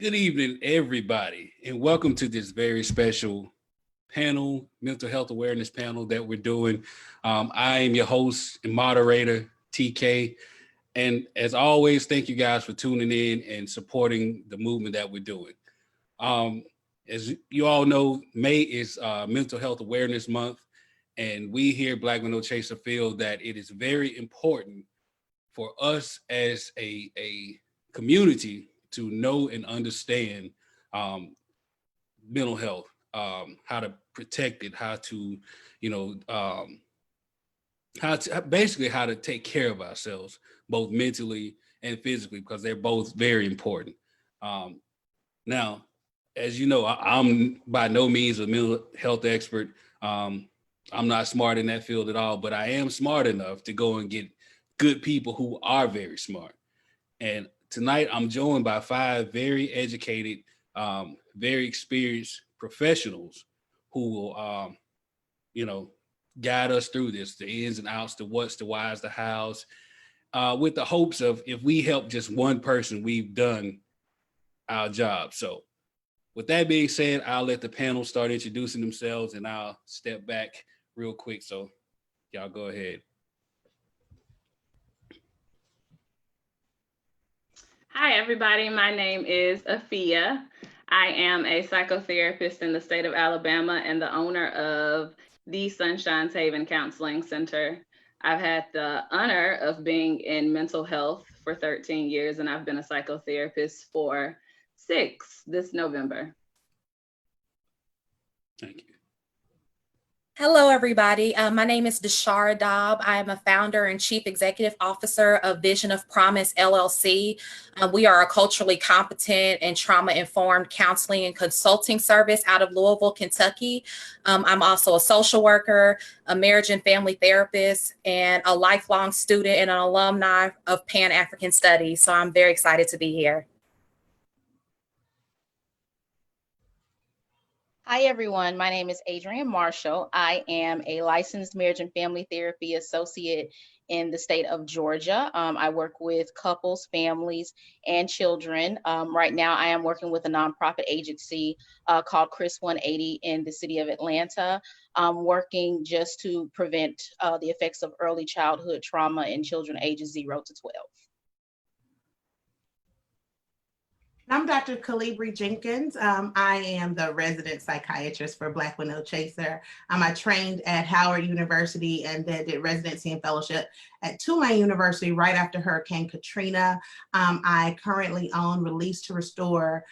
Good evening, everybody, and welcome to this very special panel, mental health awareness panel that we're doing. I am your host and moderator, TK. And as always, thank you guys for tuning in and supporting the movement that we're doing. Um, as you all know, May is Mental Health Awareness Month, and we here at Black Men No Chaser feel that it is very important for us as a community to know and understand um, mental health, how to protect it, how to, you know, how to take care of ourselves, both mentally and physically, because they're both very important. Um, Now, as you know, I'm by no means a mental health expert. Um, I'm not smart in that field at all, but I am smart enough to go and get good people who are very smart. And tonight I'm joined by five very educated, very experienced professionals who will, you know, guide us through this, the ins and outs, the what's, the whys, the hows, with the hopes of if we help just one person, we've done our job. So with that being said, I'll let the panel start introducing themselves and I'll step back real quick. So y'all go ahead. Hi, everybody. My name is Afia. I am a psychotherapist in the state of Alabama and the owner of the Sunshine's Haven Counseling Center. I've had the honor of being in mental health for 13 years, and I've been a psychotherapist for 6 this November. Thank you. Hello, everybody. My name is DeShara Doub. I am a founder and chief executive officer of Vision of Promise LLC. We are a culturally competent and trauma-informed counseling and consulting service out of Louisville, Kentucky. I'm also a social worker, a marriage and family therapist, and a lifelong student and an alumni of Pan-African Studies. So I'm very excited to be here. Hi, everyone. My name is Adrienne Marshall. I am a licensed marriage and family therapy associate in the state of Georgia. I work with couples, families, and children. Right now, I am working with a nonprofit agency called Chris 180 in the city of Atlanta, working just to prevent the effects of early childhood trauma in children ages 0 to 12. I'm Dr. Calibri Jenkins. I am the resident psychiatrist for Black Men No Chaser. I trained at Howard University and then did residency and fellowship at Tulane University right after Hurricane Katrina. I currently own Release to Restore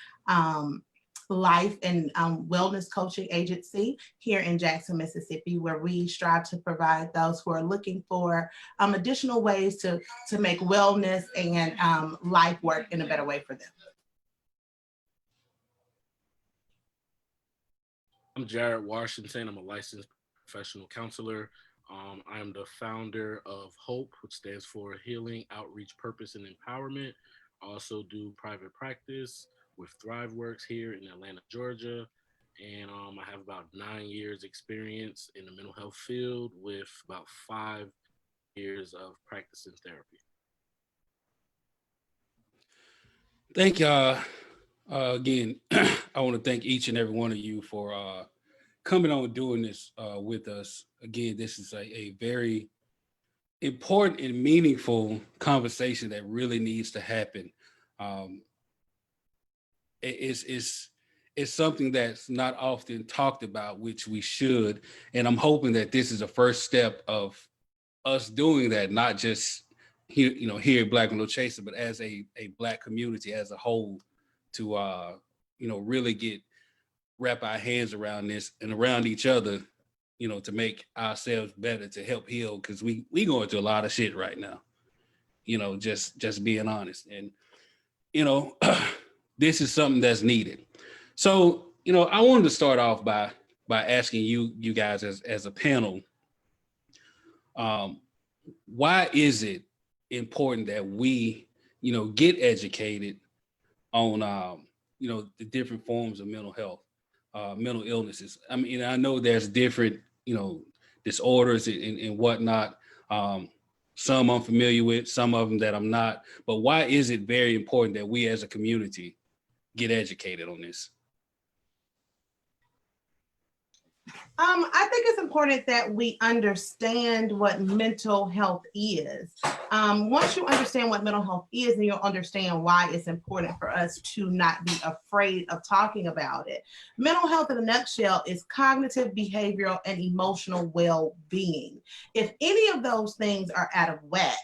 life and wellness coaching agency here in Jackson, Mississippi, where we strive to provide those who are looking for additional ways to make wellness and life work in a better way for them. I'm Jared Washington. I'm a licensed professional counselor. I am the founder of HOPE, which stands for Healing, Outreach, Purpose, and Empowerment. I also do private practice with ThriveWorks here in Atlanta, Georgia. And I have about 9 years experience in the mental health field with about 5 years of practice in therapy. Thank y'all. Again, I want to thank each and every one of you for coming on and doing this with us. Again, this is a very important and meaningful conversation that really needs to happen. It's something that's not often talked about, which we should. And I'm hoping that this is a first step of us doing that, not just here, here at Black Men No Chaser, but as a Black community as a whole, to really wrap our hands around this and around each other, to make ourselves better, to help heal, because we going through a lot of shit right now, just being honest. And this is something that's needed. So I wanted to start off by asking you guys as a panel, why is it important that we get educated on the different forms of mental health, mental illnesses? I mean, I know there's different disorders and whatnot. Some I'm familiar with, some of them that I'm not. But why is it very important that we as a community get educated on this? I think it's important that we understand what mental health is. Once you understand what mental health is, then you'll understand why it's important for us to not be afraid of talking about it. Mental health in a nutshell is cognitive, behavioral, and emotional well-being. If any of those things are out of whack,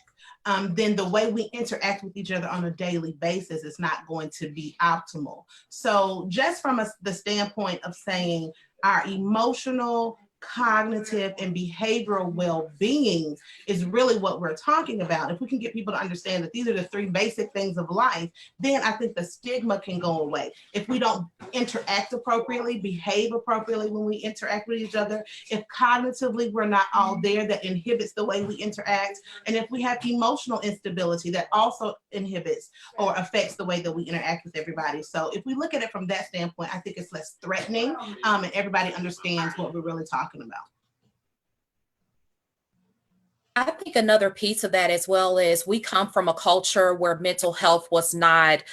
then the way we interact with each other on a daily basis is not going to be optimal. So just from the standpoint of saying our emotional, cognitive, and behavioral well-being is really what we're talking about. If we can get people to understand that these are the three basic things of life, then I think the stigma can go away. If we don't interact appropriately, behave appropriately when we interact with each other, if cognitively we're not all there, that inhibits the way we interact, and if we have emotional instability, that also inhibits or affects the way that we interact with everybody. So if we look at it from that standpoint, I think it's less threatening, and everybody understands what we're really talking about. I think another piece of that as well is we come from a culture where mental health was not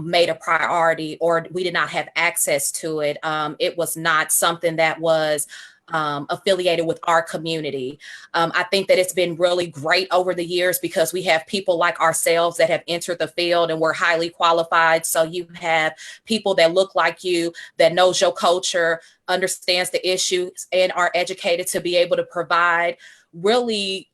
made a priority, or we did not have access to it. It was not something that was affiliated with our community. I think that it's been really great over the years because we have people like ourselves that have entered the field and we're highly qualified. So you have people that look like you, that knows your culture, understands the issues, and are educated to be able to provide really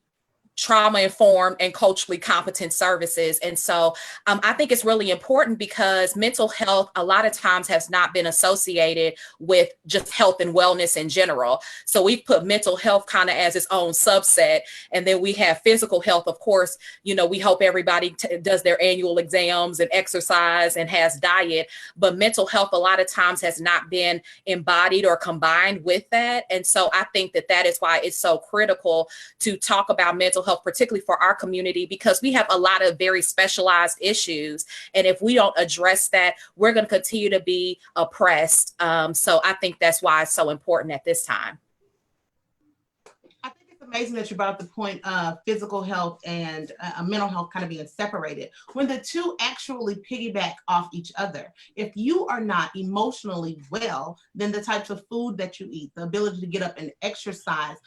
trauma-informed and culturally competent services. And so I think it's really important because mental health a lot of times has not been associated with just health and wellness in general. So we've put mental health kind of as its own subset. And then we have physical health. Of course, you know, we hope everybody does their annual exams and exercise and has diet, but mental health a lot of times has not been embodied or combined with that. And so I think that that is why it's so critical to talk about mental health, particularly for our community, because we have a lot of very specialized issues. And if we don't address that, we're going to continue to be oppressed. So I think that's why it's so important at this time. I think it's amazing that you brought up the point of physical health and mental health kind of being separated, when the two actually piggyback off each other. If you are not emotionally well, then the types of food that you eat, the ability to get up and exercise,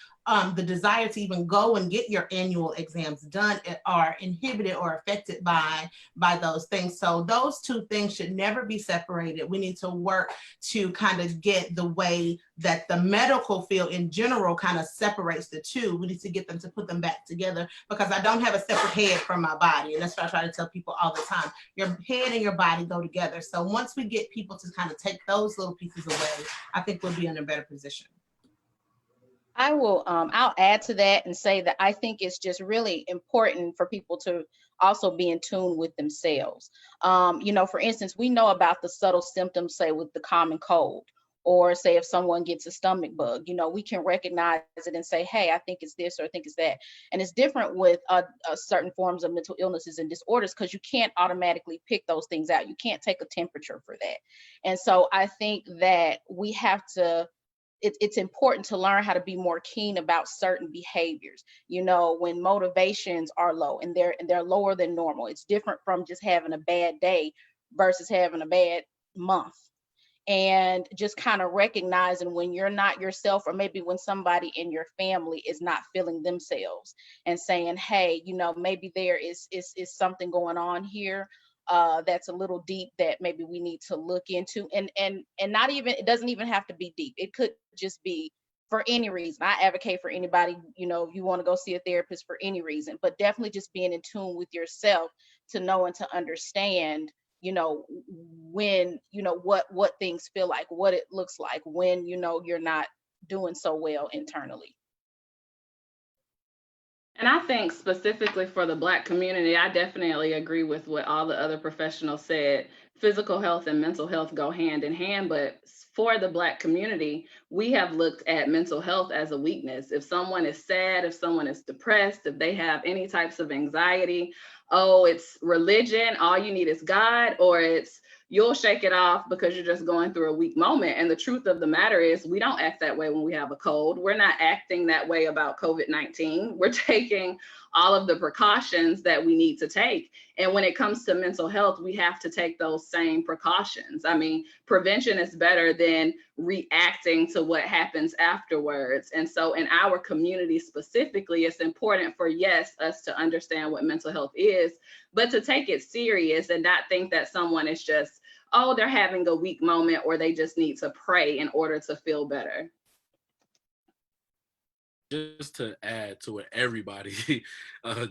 the desire to even go and get your annual exams done are inhibited or affected by those things. So those two things should never be separated. We need to work to kind of get the way that the medical field in general kind of separates the two. We need to get them to put them back together, because I don't have a separate head from my body. And that's what I try to tell people all the time. Your head and your body go together. So once we get people to kind of take those little pieces away, I think we'll be in a better position. I will, I'll add to that and say that I think it's just really important for people to also be in tune with themselves. You know, for instance, we know about the subtle symptoms, say with the common cold, or say if someone gets a stomach bug, you know, we can recognize it and say, hey, I think it's this, or I think it's that. And it's different with certain forms of mental illnesses and disorders, because you can't automatically pick those things out. You can't take a temperature for that. And so I think that we have to, it's important to learn how to be more keen about certain behaviors. You know, when motivations are low and they're lower than normal, it's different from just having a bad day versus having a bad month. And just kind of recognizing when you're not yourself, or maybe when somebody in your family is not feeling themselves, and saying, hey, you know, maybe there is something going on here that's a little deep that maybe we need to look into, and not even, it doesn't even have to be deep. It could just be for any reason. I advocate for anybody, you know, if you want to go see a therapist for any reason, but definitely just being in tune with yourself to know and to understand, you know, when, you know, what things feel like, what it looks like when, you know, you're not doing so well internally. And I think specifically for the Black community, I definitely agree with what all the other professionals said. Physical health and mental health go hand in hand, but for the Black community, we have looked at mental health as a weakness. If someone is sad, if someone is depressed, if they have any types of anxiety, oh, it's religion, all you need is God, or it's you'll shake it off because you're just going through a weak moment. And the truth of the matter is, we don't act that way when we have a cold. We're not acting that way about COVID-19. We're taking all of the precautions that we need to take. And when it comes to mental health, we have to take those same precautions. I mean, prevention is better than reacting to what happens afterwards. And so in our community specifically, it's important for, yes, us to understand what mental health is, but to take it serious and not think that someone is just, oh, they're having a weak moment or they just need to pray in order to feel better. Just to add to what everybody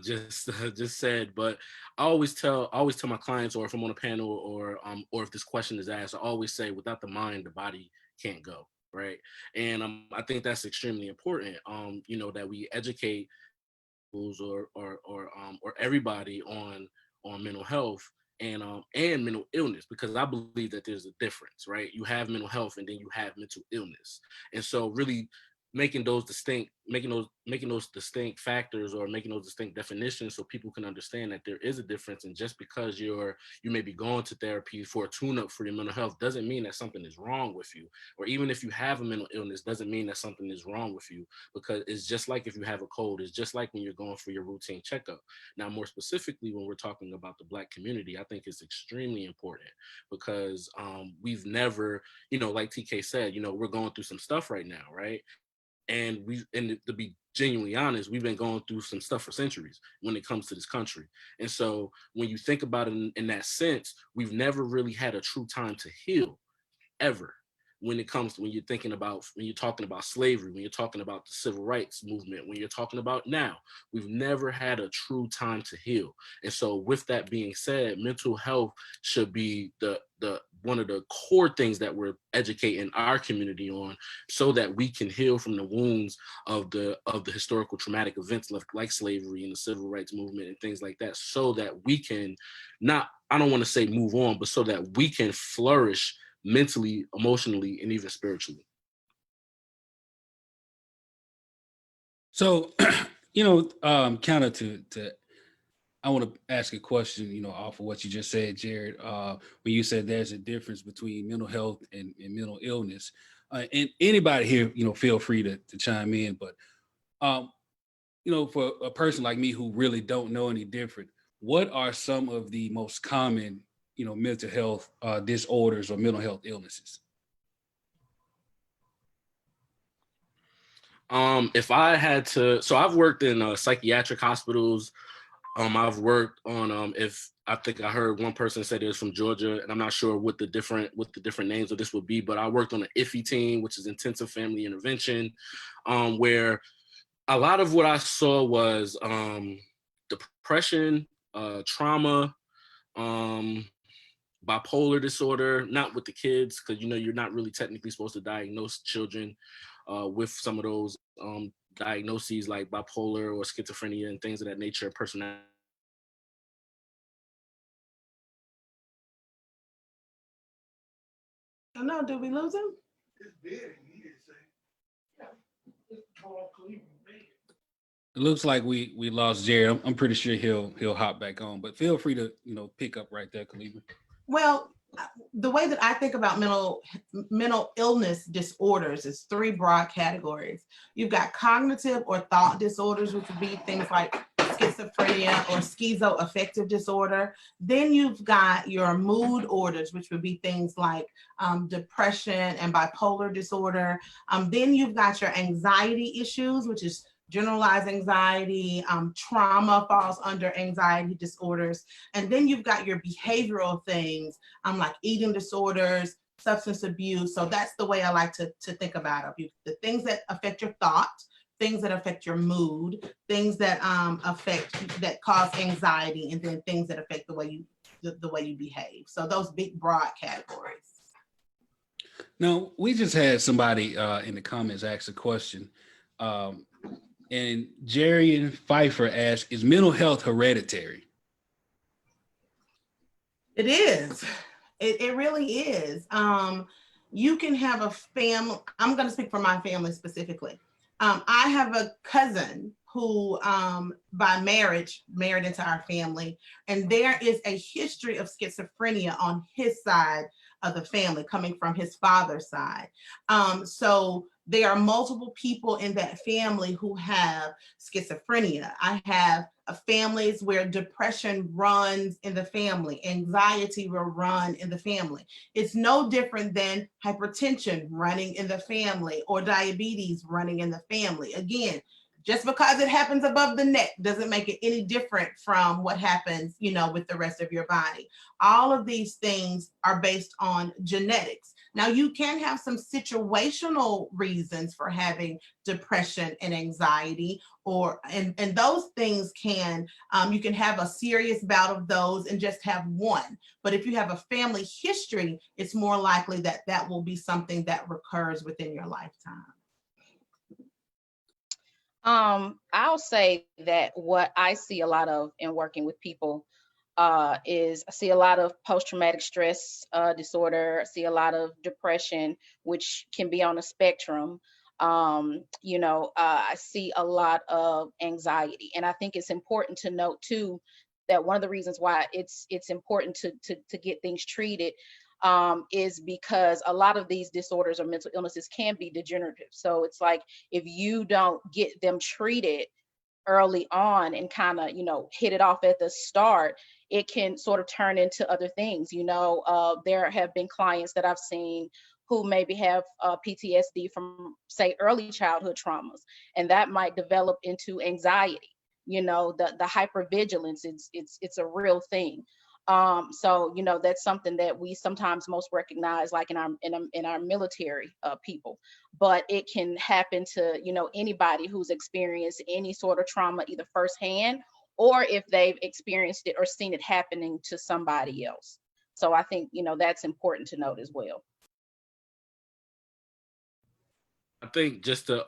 just said, but I always tell my clients, or if I'm on a panel, or if this question is asked, I always say, without the mind, the body can't go, right? And I think that's extremely important. You know, that we educate schools or everybody on mental health and mental illness, because I believe that there's a difference, right? You have mental health and then you have mental illness, and so really making those distinct factors, or making those distinct definitions, so people can understand that there is a difference. And just because you may be going to therapy for a tune-up for your mental health doesn't mean that something is wrong with you. Or even if you have a mental illness doesn't mean that something is wrong with you, because it's just like if you have a cold, it's just like when you're going for your routine checkup. Now, more specifically, when we're talking about the Black community, I think it's extremely important, because we've never, you know, like TK said, you know, we're going through some stuff right now, right? And to be genuinely honest, we've been going through some stuff for centuries when it comes to this country. And so when you think about it in that sense, we've never really had a true time to heal, ever. When you're talking about slavery, when you're talking about the civil rights movement, when you're talking about now, we've never had a true time to heal. And so with that being said, mental health should be the one of the core things that we're educating our community on, so that we can heal from the wounds of the historical traumatic events like slavery and the civil rights movement and things like that, so that we can I don't want to say move on, but so that we can flourish mentally, emotionally, and even spiritually. So, you know, kind of to I want to ask a question, you know, off of what you just said, Jared, when you said there's a difference between mental health and mental illness. And anybody here, you know, feel free to chime in. But, you know, for a person like me who really don't know any different, what are some of the most common, you know, mental health disorders or mental health illnesses? If I had to, so I've worked in psychiatric hospitals. I've worked on if I think I heard one person say this from Georgia, and I'm not sure what the different names of this would be, but I worked on an IFI team, which is intensive family intervention, where a lot of what I saw was depression, trauma, bipolar disorder, not with the kids, because, you know, you're not really technically supposed to diagnose children with some of those diagnoses like bipolar or schizophrenia and things of that nature, personality. Oh no, did we lose him? It looks like we lost Jared. I'm pretty sure he'll hop back on, but feel free to, you know, pick up right there, Khalifa. Well, the way that I think about mental illness disorders is three broad categories. You've got cognitive or thought disorders, which would be things like schizophrenia or schizoaffective disorder. Then you've got your mood orders, which would be things like depression and bipolar disorder. Then you've got your anxiety issues, which is generalized anxiety, trauma falls under anxiety disorders. And then you've got your behavioral things, like eating disorders, substance abuse. So that's the way I like to think about it. The things that affect your thought, things that affect your mood, things that that cause anxiety, and then things that affect the way you behave. So those big broad categories. Now, we just had somebody in the comments ask a question. And Jerry and Pfeiffer asked, is mental health hereditary? It is. It really is. You can have a family. I'm going to speak for my family specifically. I have a cousin who, by marriage, married into our family, and there is a history of schizophrenia on his side of the family, coming from his father's side. So there are multiple people in that family who have schizophrenia. I have families where depression runs in the family, anxiety will run in the family. It's no different than hypertension running in the family or diabetes running in the family. Again, just because it happens above the neck doesn't make it any different from what happens, with the rest of your body. All of these things are based on genetics. Now, you can have some situational reasons for having depression and anxiety, and those things can, you can have a serious bout of those and just have one. But if you have a family history, it's more likely that that will be something that recurs within your lifetime. I'll say that what I see a lot of in working with people is I see a lot of post-traumatic stress disorder. I see a lot of depression, which can be on a spectrum. I see a lot of anxiety, and I think it's important to note too that one of the reasons why it's important to get things treated is because a lot of these disorders or mental illnesses can be degenerative. So it's like if you don't get them treated early on and kind of hit it off at the start, it can sort of turn into other things. There have been clients that I've seen who maybe have PTSD from, say, early childhood traumas, and that might develop into anxiety. The hypervigilance, it's a real thing. So that's something that we sometimes most recognize, like in our military people, but it can happen to anybody who's experienced any sort of trauma, either firsthand or if they've experienced it or seen it happening to somebody else. So I think that's important to note as well. I think just to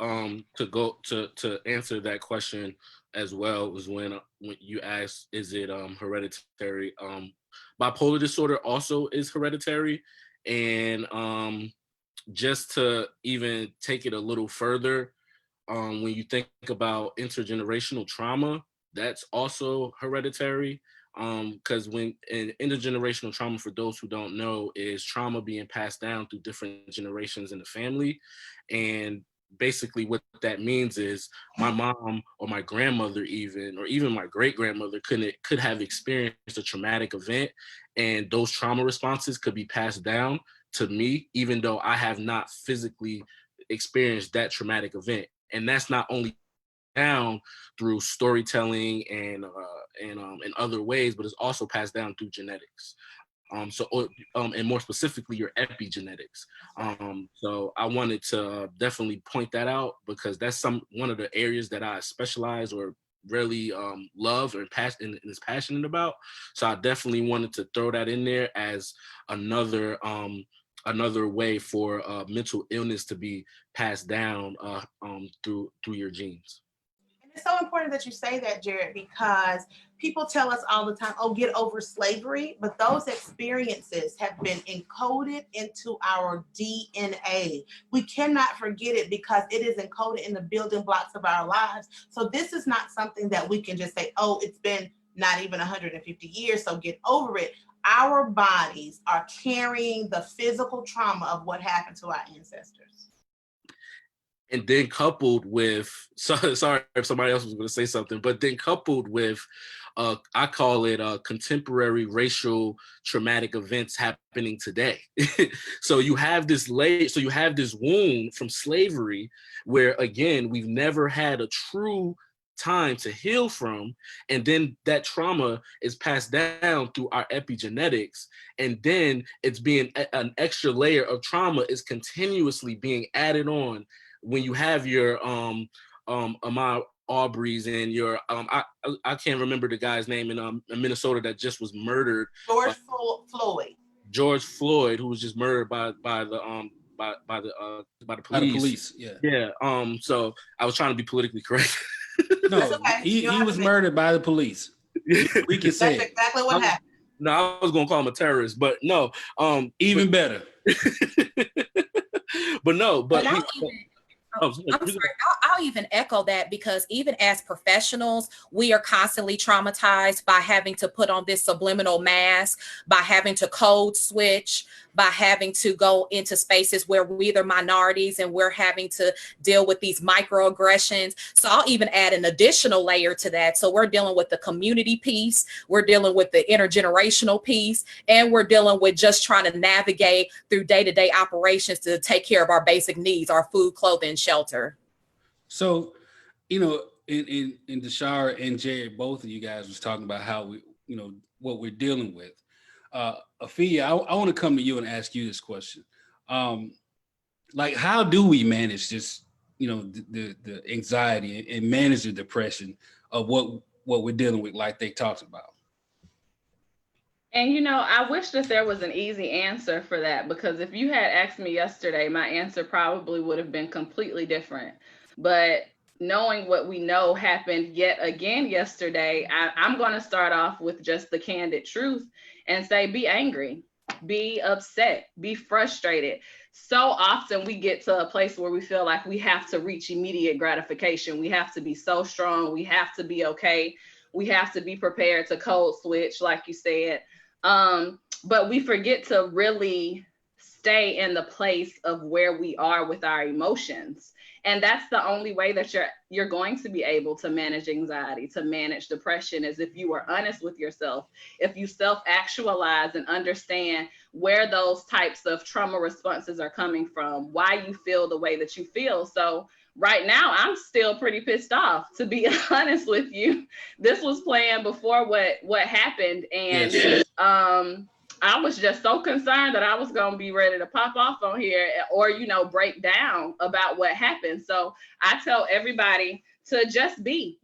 go to answer that question as well was when you asked, is it hereditary? Bipolar disorder also is hereditary, and just to even take it a little further, when you think about intergenerational trauma, that's also hereditary. Because when intergenerational trauma, for those who don't know, is trauma being passed down through different generations in the family. And basically what that means is my mom or my grandmother or even my great grandmother could have experienced a traumatic event, and those trauma responses could be passed down to me, even though I have not physically experienced that traumatic event. And that's not only down through storytelling and other ways, but it's also passed down through genetics. And more specifically, your epigenetics. So I wanted to definitely point that out because that's one of the areas that I specialize or really love and is passionate about. So I definitely wanted to throw that in there as another way for mental illness to be passed down through your genes. It's so important that you say that, Jared, because people tell us all the time, oh, get over slavery, but those experiences have been encoded into our DNA. We cannot forget it because it is encoded in the building blocks of our lives. So this is not something that we can just say, oh, it's been not even 150 years, so get over it. Our bodies are carrying the physical trauma of what happened to our ancestors. And then coupled with, sorry if somebody else was going to say something, but then coupled with, I call it contemporary racial traumatic events happening today. So you have this wound from slavery where, again, we've never had a true time to heal from, and then that trauma is passed down through our epigenetics, and then it's being an extra layer of trauma is continuously being added on when you have your Ahmaud Arbery's and your I can't remember the guy's name in Minnesota that just was murdered. George Floyd, who was just murdered by the police. Yeah. So I was trying to be politically correct. No, okay. he was murdered by the police. We can say that's exactly what happened. No, I was gonna call him a terrorist, but no. Even better. But no, but I'm sorry. I'm sorry, I'll even echo that, because even as professionals, we are constantly traumatized by having to put on this subliminal mask, by having to code switch, by having to go into spaces where we're either minorities and we're having to deal with these microaggressions. So I'll even add an additional layer to that. So we're dealing with the community piece, we're dealing with the intergenerational piece, and we're dealing with just trying to navigate through day-to-day operations to take care of our basic needs, our food, clothing, shelter. So, you know, in DeShara and Jared, both of you guys was talking about how we, you know, what we're dealing with. Afia, I want to come to you and ask you this question. Like, how do we manage this, you know, the anxiety and manage the depression of what we're dealing with, like they talked about? And you know, I wish that there was an easy answer for that, because if you had asked me yesterday, my answer probably would have been completely different. But knowing what we know happened yet again yesterday, I'm going to start off with just the candid truth and say, be angry, be upset, be frustrated. So often we get to a place where we feel like we have to reach immediate gratification. We have to be so strong. We have to be okay. We have to be prepared to code switch, like you said. But we forget to really stay in the place of where we are with our emotions. And that's the only way that you're going to be able to manage anxiety, to manage depression, is if you are honest with yourself, if you self-actualize and understand where those types of trauma responses are coming from, why you feel the way that you feel. So right now, I'm still pretty pissed off, to be honest with you. This was planned before what happened. And Yes. I was just so concerned that I was going to be ready to pop off on here, or, you know, break down about what happened. So I tell everybody to just be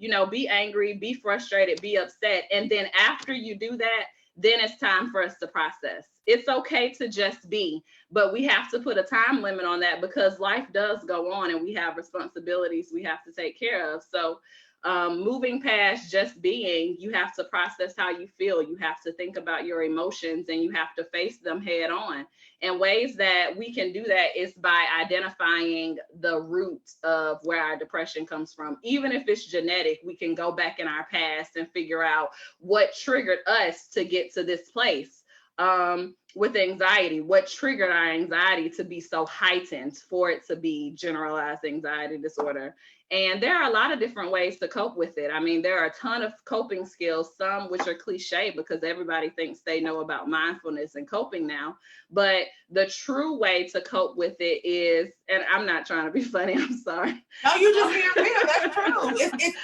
angry, be frustrated, be upset. And then after you do that, then it's time for us to process. It's okay to just be, but we have to put a time limit on that, because life does go on and we have responsibilities we have to take care of. So moving past just being, you have to process how you feel. You have to think about your emotions and you have to face them head on. And ways that we can do that is by identifying the root of where our depression comes from. Even if it's genetic, we can go back in our past and figure out what triggered us to get to this place. With anxiety, what triggered our anxiety to be so heightened for it to be generalized anxiety disorder. And there are a lot of different ways to cope with it. I mean, there are a ton of coping skills, some which are cliche because everybody thinks they know about mindfulness and coping now. But the true way to cope with it is, and I'm not trying to be funny, I'm sorry. No, you just being real. That's true.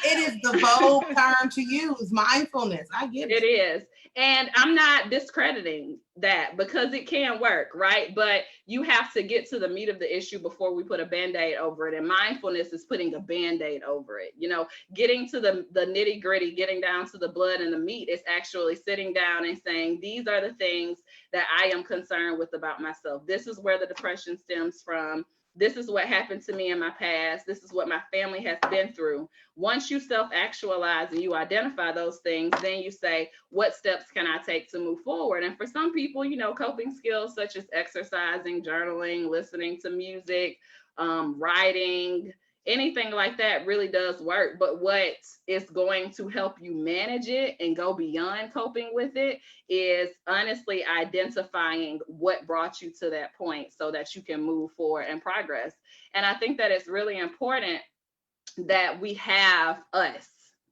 It is the vogue term to use, mindfulness. I get it. It is. And I'm not discrediting that, because it can work, right? But you have to get to the meat of the issue before we put a Band-Aid over it. And mindfulness is putting a Band-Aid over it. You know, getting to the nitty gritty, getting down to the blood and the meat is actually sitting down and saying, these are the things that I am concerned with about myself. This is where the depression stems from. This is what happened to me in my past. This is what my family has been through. Once you self-actualize and you identify those things, then you say, what steps can I take to move forward? And for some people, you know, coping skills such as exercising, journaling, listening to music, writing, anything like that really does work. But what is going to help you manage it and go beyond coping with it is honestly identifying what brought you to that point so that you can move forward and progress. And I think that it's really important that we have us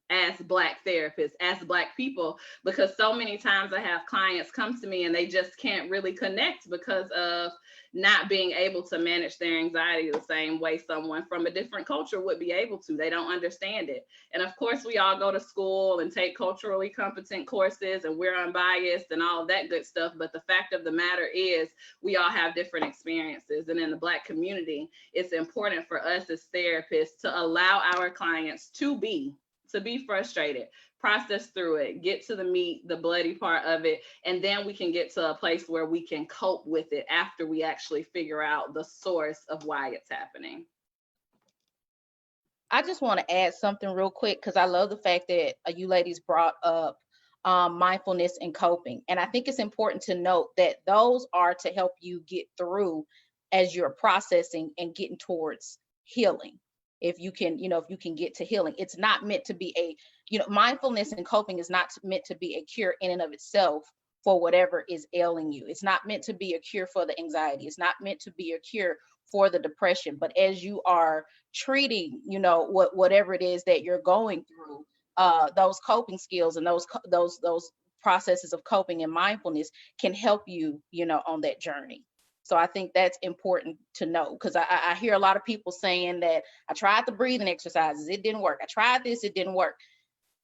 as Black therapists, as Black people, because so many times I have clients come to me and they just can't really connect because of not being able to manage their anxiety the same way someone from a different culture would be able to. They don't understand it. And of course, we all go to school and take culturally competent courses and we're unbiased and all of that good stuff. But the fact of the matter is we all have different experiences. And in the Black community, it's important for us as therapists to allow our clients to be frustrated, process through it, get to the meat, the bloody part of it, and then we can get to a place where we can cope with it after we actually figure out the source of why it's happening. I just want to add something real quick because I love the fact that you ladies brought up mindfulness and coping. And I think it's important to note that those are to help you get through as you're processing and getting towards healing. If you can, if you can get to healing, it's not meant to be mindfulness and coping is not meant to be a cure in and of itself for whatever is ailing you. It's not meant to be a cure for the anxiety. It's not meant to be a cure for the depression. But as you are treating, whatever it is that you're going through, those coping skills and those processes of coping and mindfulness can help you, on that journey. So I think that's important to know, because I hear a lot of people saying that I tried the breathing exercises, it didn't work. I tried this, it didn't work.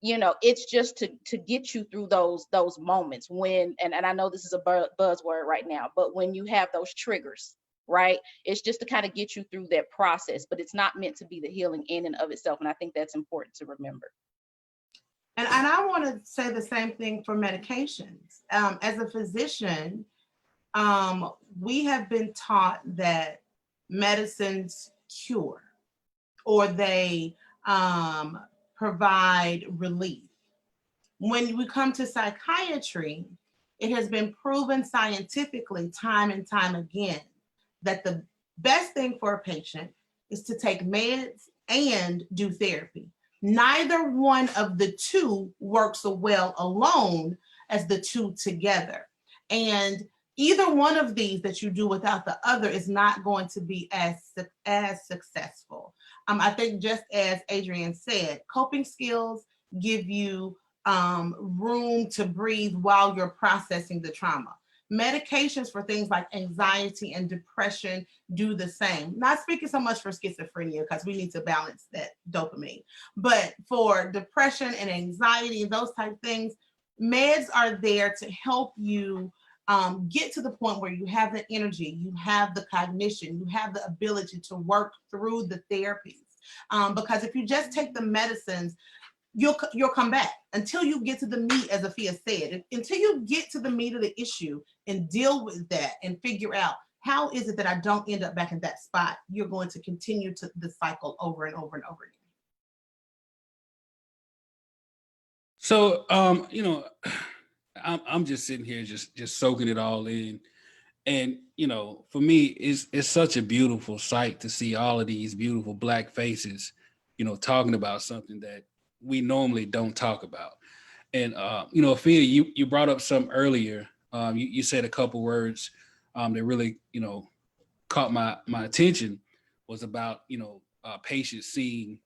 It's just to get you through those moments when, and I know this is a buzzword right now, but when you have those triggers, right? It's just to kind of get you through that process, but it's not meant to be the healing in and of itself. And I think that's important to remember. And I want to say the same thing for medications. As a physician, we have been taught that medicines cure or they provide relief. When we come to psychiatry, it has been proven scientifically time and time again that the best thing for a patient is to take meds and do therapy. Neither one of the two works so well alone as the two together. And either one of these that you do without the other is not going to be as successful. I think just as Adrienne said, coping skills give you room to breathe while you're processing the trauma. Medications for things like anxiety and depression do the same. Not speaking so much for schizophrenia, because we need to balance that dopamine, but for depression and anxiety and those type of things, meds are there to help you get to the point where you have the energy, you have the cognition, you have the ability to work through the therapies. Because if you just take the medicines, you'll come back until you get to the meat, as Afia said. Until you get to the meat of the issue and deal with that and figure out how is it that I don't end up back in that spot, you're going to continue to the cycle over and over and over again. So, I'm just sitting here just soaking it all in. And, for me, it's such a beautiful sight to see all of these beautiful Black faces, talking about something that we normally don't talk about. And, Afia, you brought up some earlier. You said a couple words that really, caught my attention, was about, patients seeing,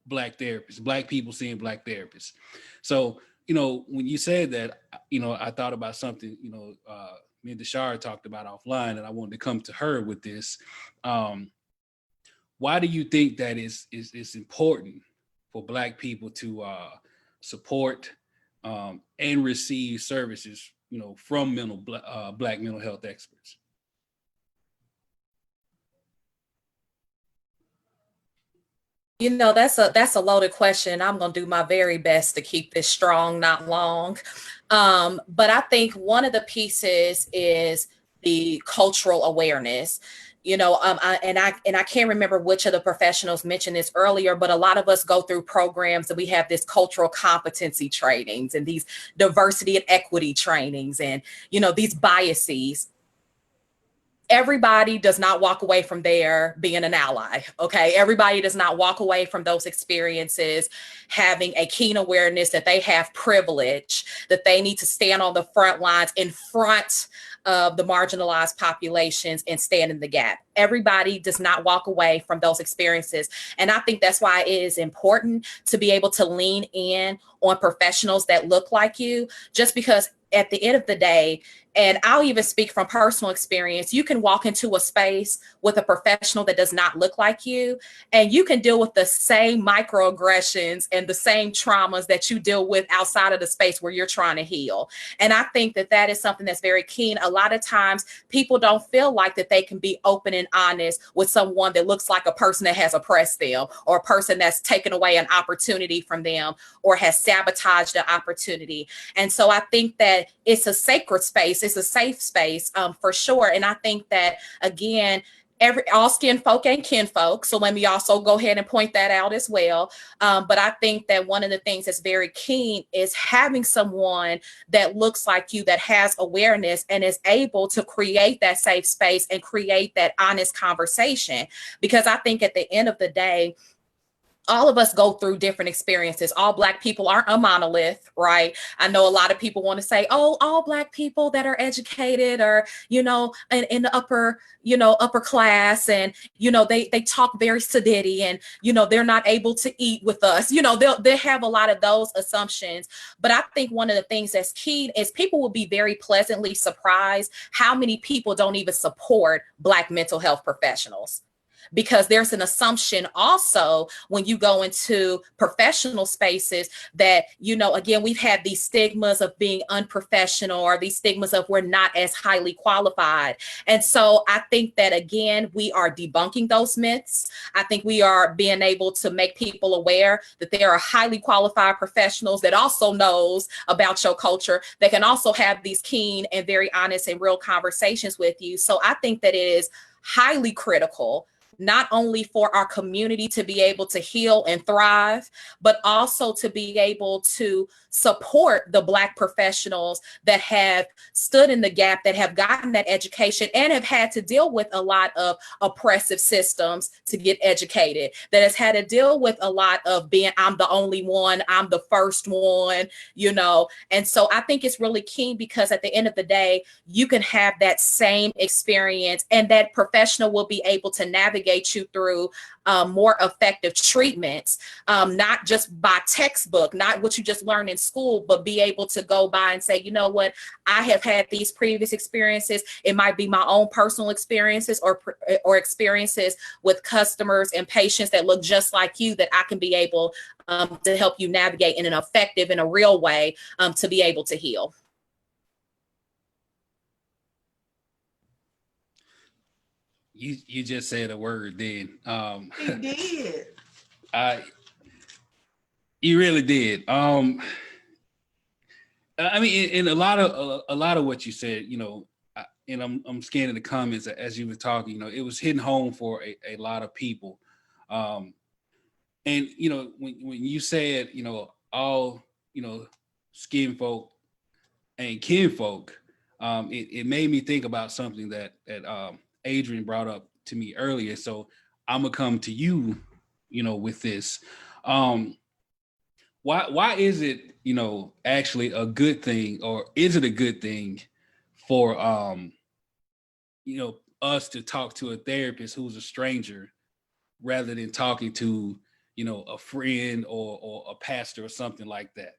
Black therapists, Black people seeing Black therapists. So, when you said that, I thought about something, me and DeShara talked about offline, and I wanted to come to her with this. Why do you think that it's important for Black people to support and receive services, from Black mental health experts? That's a loaded question. I'm going to do my very best to keep this strong, not long. But I think one of the pieces is the cultural awareness. I can't remember which of the professionals mentioned this earlier, but a lot of us go through programs and we have this cultural competency trainings and these diversity and equity trainings and, these biases. Everybody does not walk away from there being an ally, okay? Everybody does not walk away from those experiences having a keen awareness that they have privilege, that they need to stand on the front lines in front of the marginalized populations and stand in the gap. Everybody does not walk away from those experiences. And I think that's why it is important to be able to lean in on professionals that look like you, just because at the end of the day, and I'll even speak from personal experience, you can walk into a space with a professional that does not look like you, and you can deal with the same microaggressions and the same traumas that you deal with outside of the space where you're trying to heal. And I think that that is something that's very keen. A lot of times people don't feel like that they can be open and honest with someone that looks like a person that has oppressed them, or a person that's taken away an opportunity from them, or has sabotaged the opportunity. And so I think that it's a sacred space. It's a safe space, for sure. And I think that, again, all skin folk and kin folk. So let me also go ahead and point that out as well. But I think that one of the things that's very keen is having someone that looks like you, that has awareness and is able to create that safe space and create that honest conversation. Because I think at the end of the day, all of us go through different experiences. All Black people aren't a monolith, right? I know a lot of people want to say, oh, all Black people that are educated or, in the upper class, and, they talk very sedity, and, they're not able to eat with us. They'll have a lot of those assumptions. But I think one of the things that's key is people will be very pleasantly surprised how many people don't even support Black mental health professionals. Because there's an assumption also when you go into professional spaces that, again, we've had these stigmas of being unprofessional, or these stigmas of we're not as highly qualified. And so I think that, again, we are debunking those myths. I think we are being able to make people aware that there are highly qualified professionals that also knows about your culture, that can also have these keen and very honest and real conversations with you. So I think that it is highly critical, not only for our community to be able to heal and thrive, but also to be able to support the Black professionals that have stood in the gap, that have gotten that education and have had to deal with a lot of oppressive systems to get educated, that has had to deal with a lot of being, I'm the only one, I'm the first one, And so I think it's really key, because at the end of the day, you can have that same experience, and that professional will be able to navigate you through more effective treatments, not just by textbook, not what you just learned in school, but be able to go by and say, you know what, I have had these previous experiences. It might be my own personal experiences or experiences with customers and patients that look just like you, that I can be able to help you navigate in an effective and a real way to be able to heal. You just said a word then. He did. You really did. I mean, in a lot of what you said, and I'm scanning the comments as you were talking. It was hitting home for a lot of people. And when you said, all skin folk and kin folk, it made me think about something that Adrian brought up to me earlier. So I'm gonna come to you, with this. Why is it, actually a good thing, or is it a good thing for us to talk to a therapist who's a stranger rather than talking to, a friend or a pastor or something like that?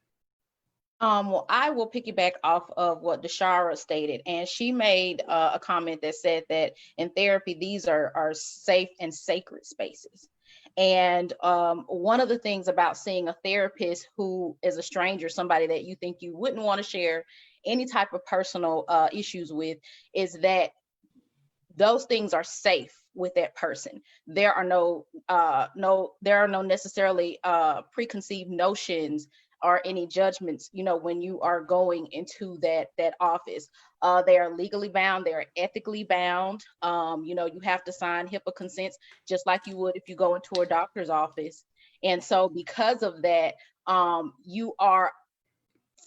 Well, I will piggyback off of what DeShara stated, and she made a comment that said that in therapy, these are safe and sacred spaces. And one of the things about seeing a therapist who is a stranger, somebody that you think you wouldn't want to share any type of personal issues with, is that those things are safe with that person. There are no necessarily preconceived notions or any judgments, when you are going into that office. They are legally bound, they are ethically bound. You have to sign HIPAA consents just like you would if you go into a doctor's office. And so because of that, you are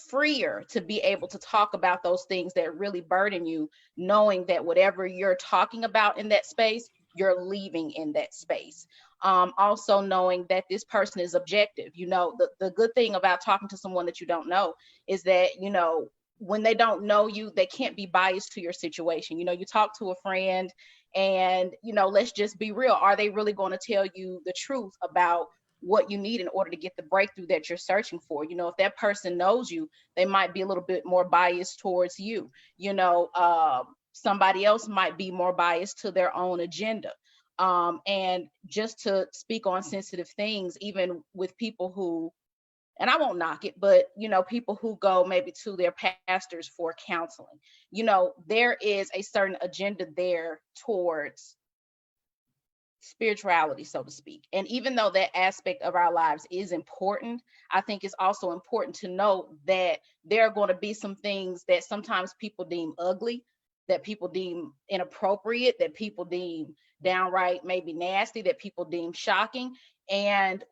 freer to be able to talk about those things that really burden you, knowing that whatever you're talking about in that space, you're leaving in that space. Also knowing that this person is objective. The good thing about talking to someone that you don't know is that, when they don't know you, they can't be biased to your situation. You talk to a friend and, let's just be real. Are they really going to tell you the truth about what you need in order to get the breakthrough that you're searching for? If that person knows you, they might be a little bit more biased towards you. Somebody else might be more biased to their own agenda. And just to speak on sensitive things, even with people who, and I won't knock it, but people who go maybe to their pastors for counseling, there is a certain agenda there towards spirituality, so to speak. And even though that aspect of our lives is important, I think it's also important to know that there are going to be some things that sometimes people deem ugly that people deem inappropriate, that people deem downright maybe nasty, that people deem shocking. And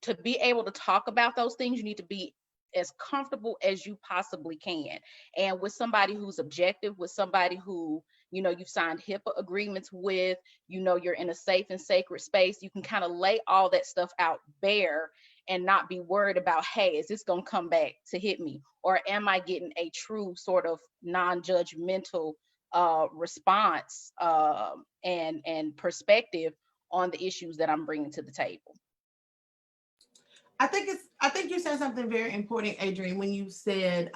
to be able to talk about those things, you need to be as comfortable as you possibly can. And with somebody who's objective, with somebody who, you've signed HIPAA agreements with, you're in a safe and sacred space, you can kind of lay all that stuff out bare and not be worried about, hey, is this going to come back to hit me? Or am I getting a true sort of non-judgmental response and perspective on the issues that I'm bringing to the table? I think you said something very important, Adrienne, when you said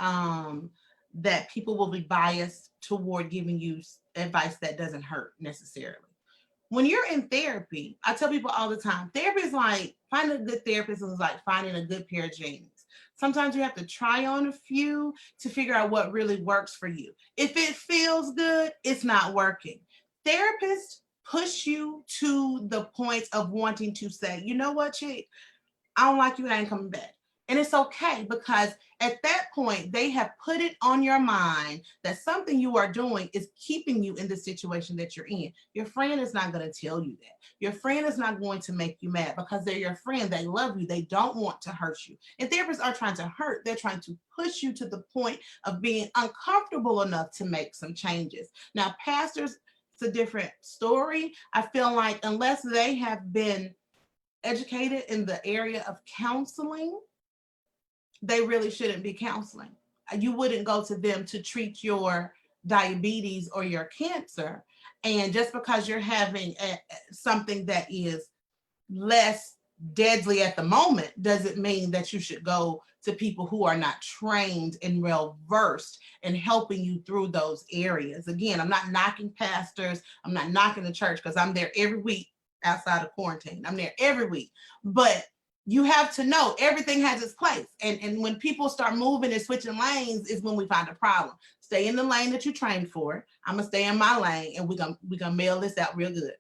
that people will be biased toward giving you advice that doesn't hurt necessarily. When you're in therapy, I tell people all the time, therapy is like finding a good therapist is like finding a good pair of jeans. Sometimes you have to try on a few to figure out what really works for you. If it feels good, it's not working. Therapists push you to the point of wanting to say, you know what, chick, I don't like you, I ain't coming back. And it's okay, because at that point, they have put it on your mind that something you are doing is keeping you in the situation that you're in. Your friend is not going to tell you that. Your friend is not going to make you mad, because they're your friend. They love you. They don't want to hurt you. And therapists are trying to hurt. They're trying to push you to the point of being uncomfortable enough to make some changes. Now, pastors, it's a different story. I feel like unless they have been educated in the area of counseling, they really shouldn't be counseling. You wouldn't go to them to treat your diabetes or your cancer. And just because you're having something that is less deadly at the moment doesn't mean that you should go to people who are not trained and well versed in helping you through those areas. Again, I'm not knocking pastors. I'm not knocking the church, because I'm there every week outside of quarantine. I'm there every week. But you have to know everything has its place. And when people start moving and switching lanes is when we find a problem. Stay in the lane that you trained for. I'm gonna stay in my lane, and we're gonna mail this out real good.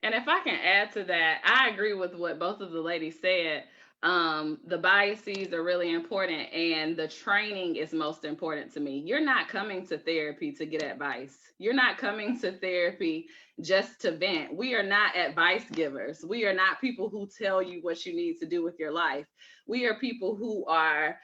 And if I can add to that, I agree with what both of the ladies said. The biases are really important, and the training is most important to me. You're not coming to therapy to get advice. You're not coming to therapy just to vent. We are not advice givers. We are not people who tell you what you need to do with your life. We are people who are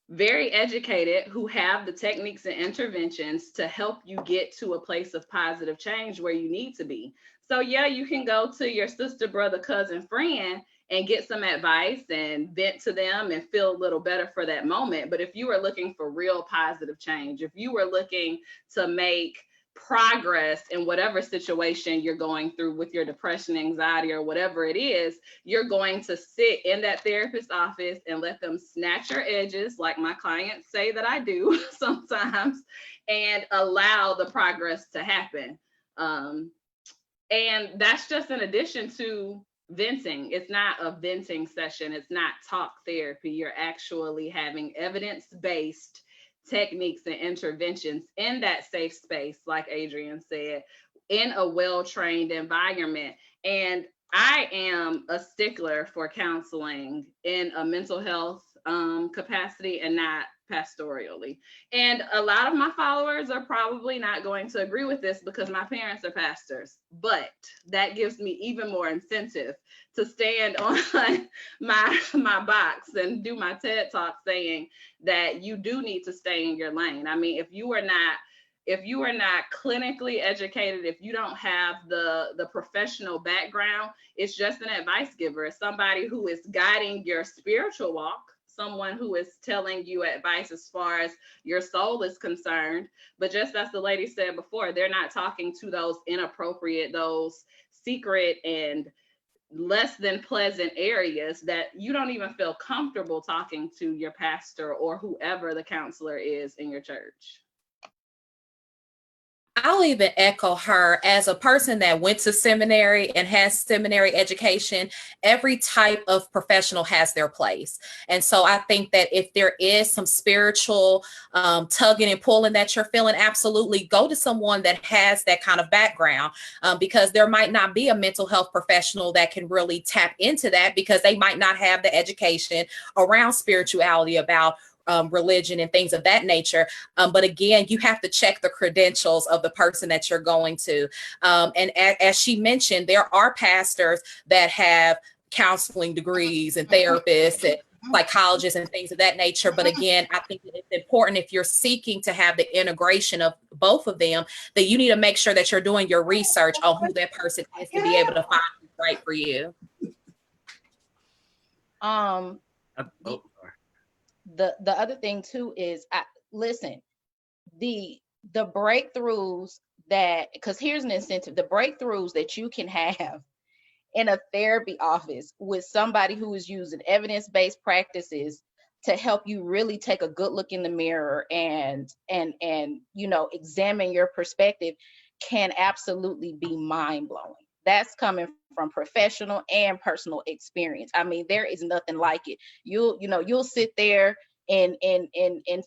very educated, who have the techniques and interventions to help you get to a place of positive change where you need to be. So yeah, you can go to your sister, brother, cousin, friend and get some advice and vent to them and feel a little better for that moment. But if you are looking for real positive change, if you are looking to make progress in whatever situation you're going through with your depression, anxiety, or whatever it is, you're going to sit in that therapist's office and let them snatch your edges, like my clients say that I do sometimes, and allow the progress to happen. And that's just in addition to venting. It's not a venting session. It's not talk therapy. You're actually having evidence-based techniques and interventions in that safe space, like Adrienne said, in a well-trained environment. And I am a stickler for counseling in a mental health capacity and not pastorally. And a lot of my followers are probably not going to agree with this because my parents are pastors, but that gives me even more incentive to stand on my box and do my TED Talk saying that you do need to stay in your lane. I mean, if you are not clinically educated, if you don't have the professional background, it's just an advice giver. It's somebody who is guiding your spiritual walk, someone who is telling you advice as far as your soul is concerned. But just as the lady said before, they're not talking to those inappropriate, those secret and less than pleasant areas that you don't even feel comfortable talking to your pastor or whoever the counselor is in your church. I'll even echo her as a person that went to seminary and has seminary education. Every type of professional has their place. And so I think that if there is some spiritual tugging and pulling that you're feeling, absolutely go to someone that has that kind of background, because there might not be a mental health professional that can really tap into that because they might not have the education around spirituality, about religion and things of that nature. But again, you have to check the credentials of the person that you're going to. And as she mentioned, there are pastors that have counseling degrees and therapists and psychologists and things of that nature. But again, I think that it's important, if you're seeking to have the integration of both of them, that you need to make sure that you're doing your research on who that person is to be able to find who's right for you. The other thing too is, listen, the breakthroughs that, because here's an incentive, the breakthroughs that you can have in a therapy office with somebody who is using evidence-based practices to help you really take a good look in the mirror and examine your perspective can absolutely be mind-blowing. That's coming from professional and personal experience. I mean, there is nothing like it. You'll sit there in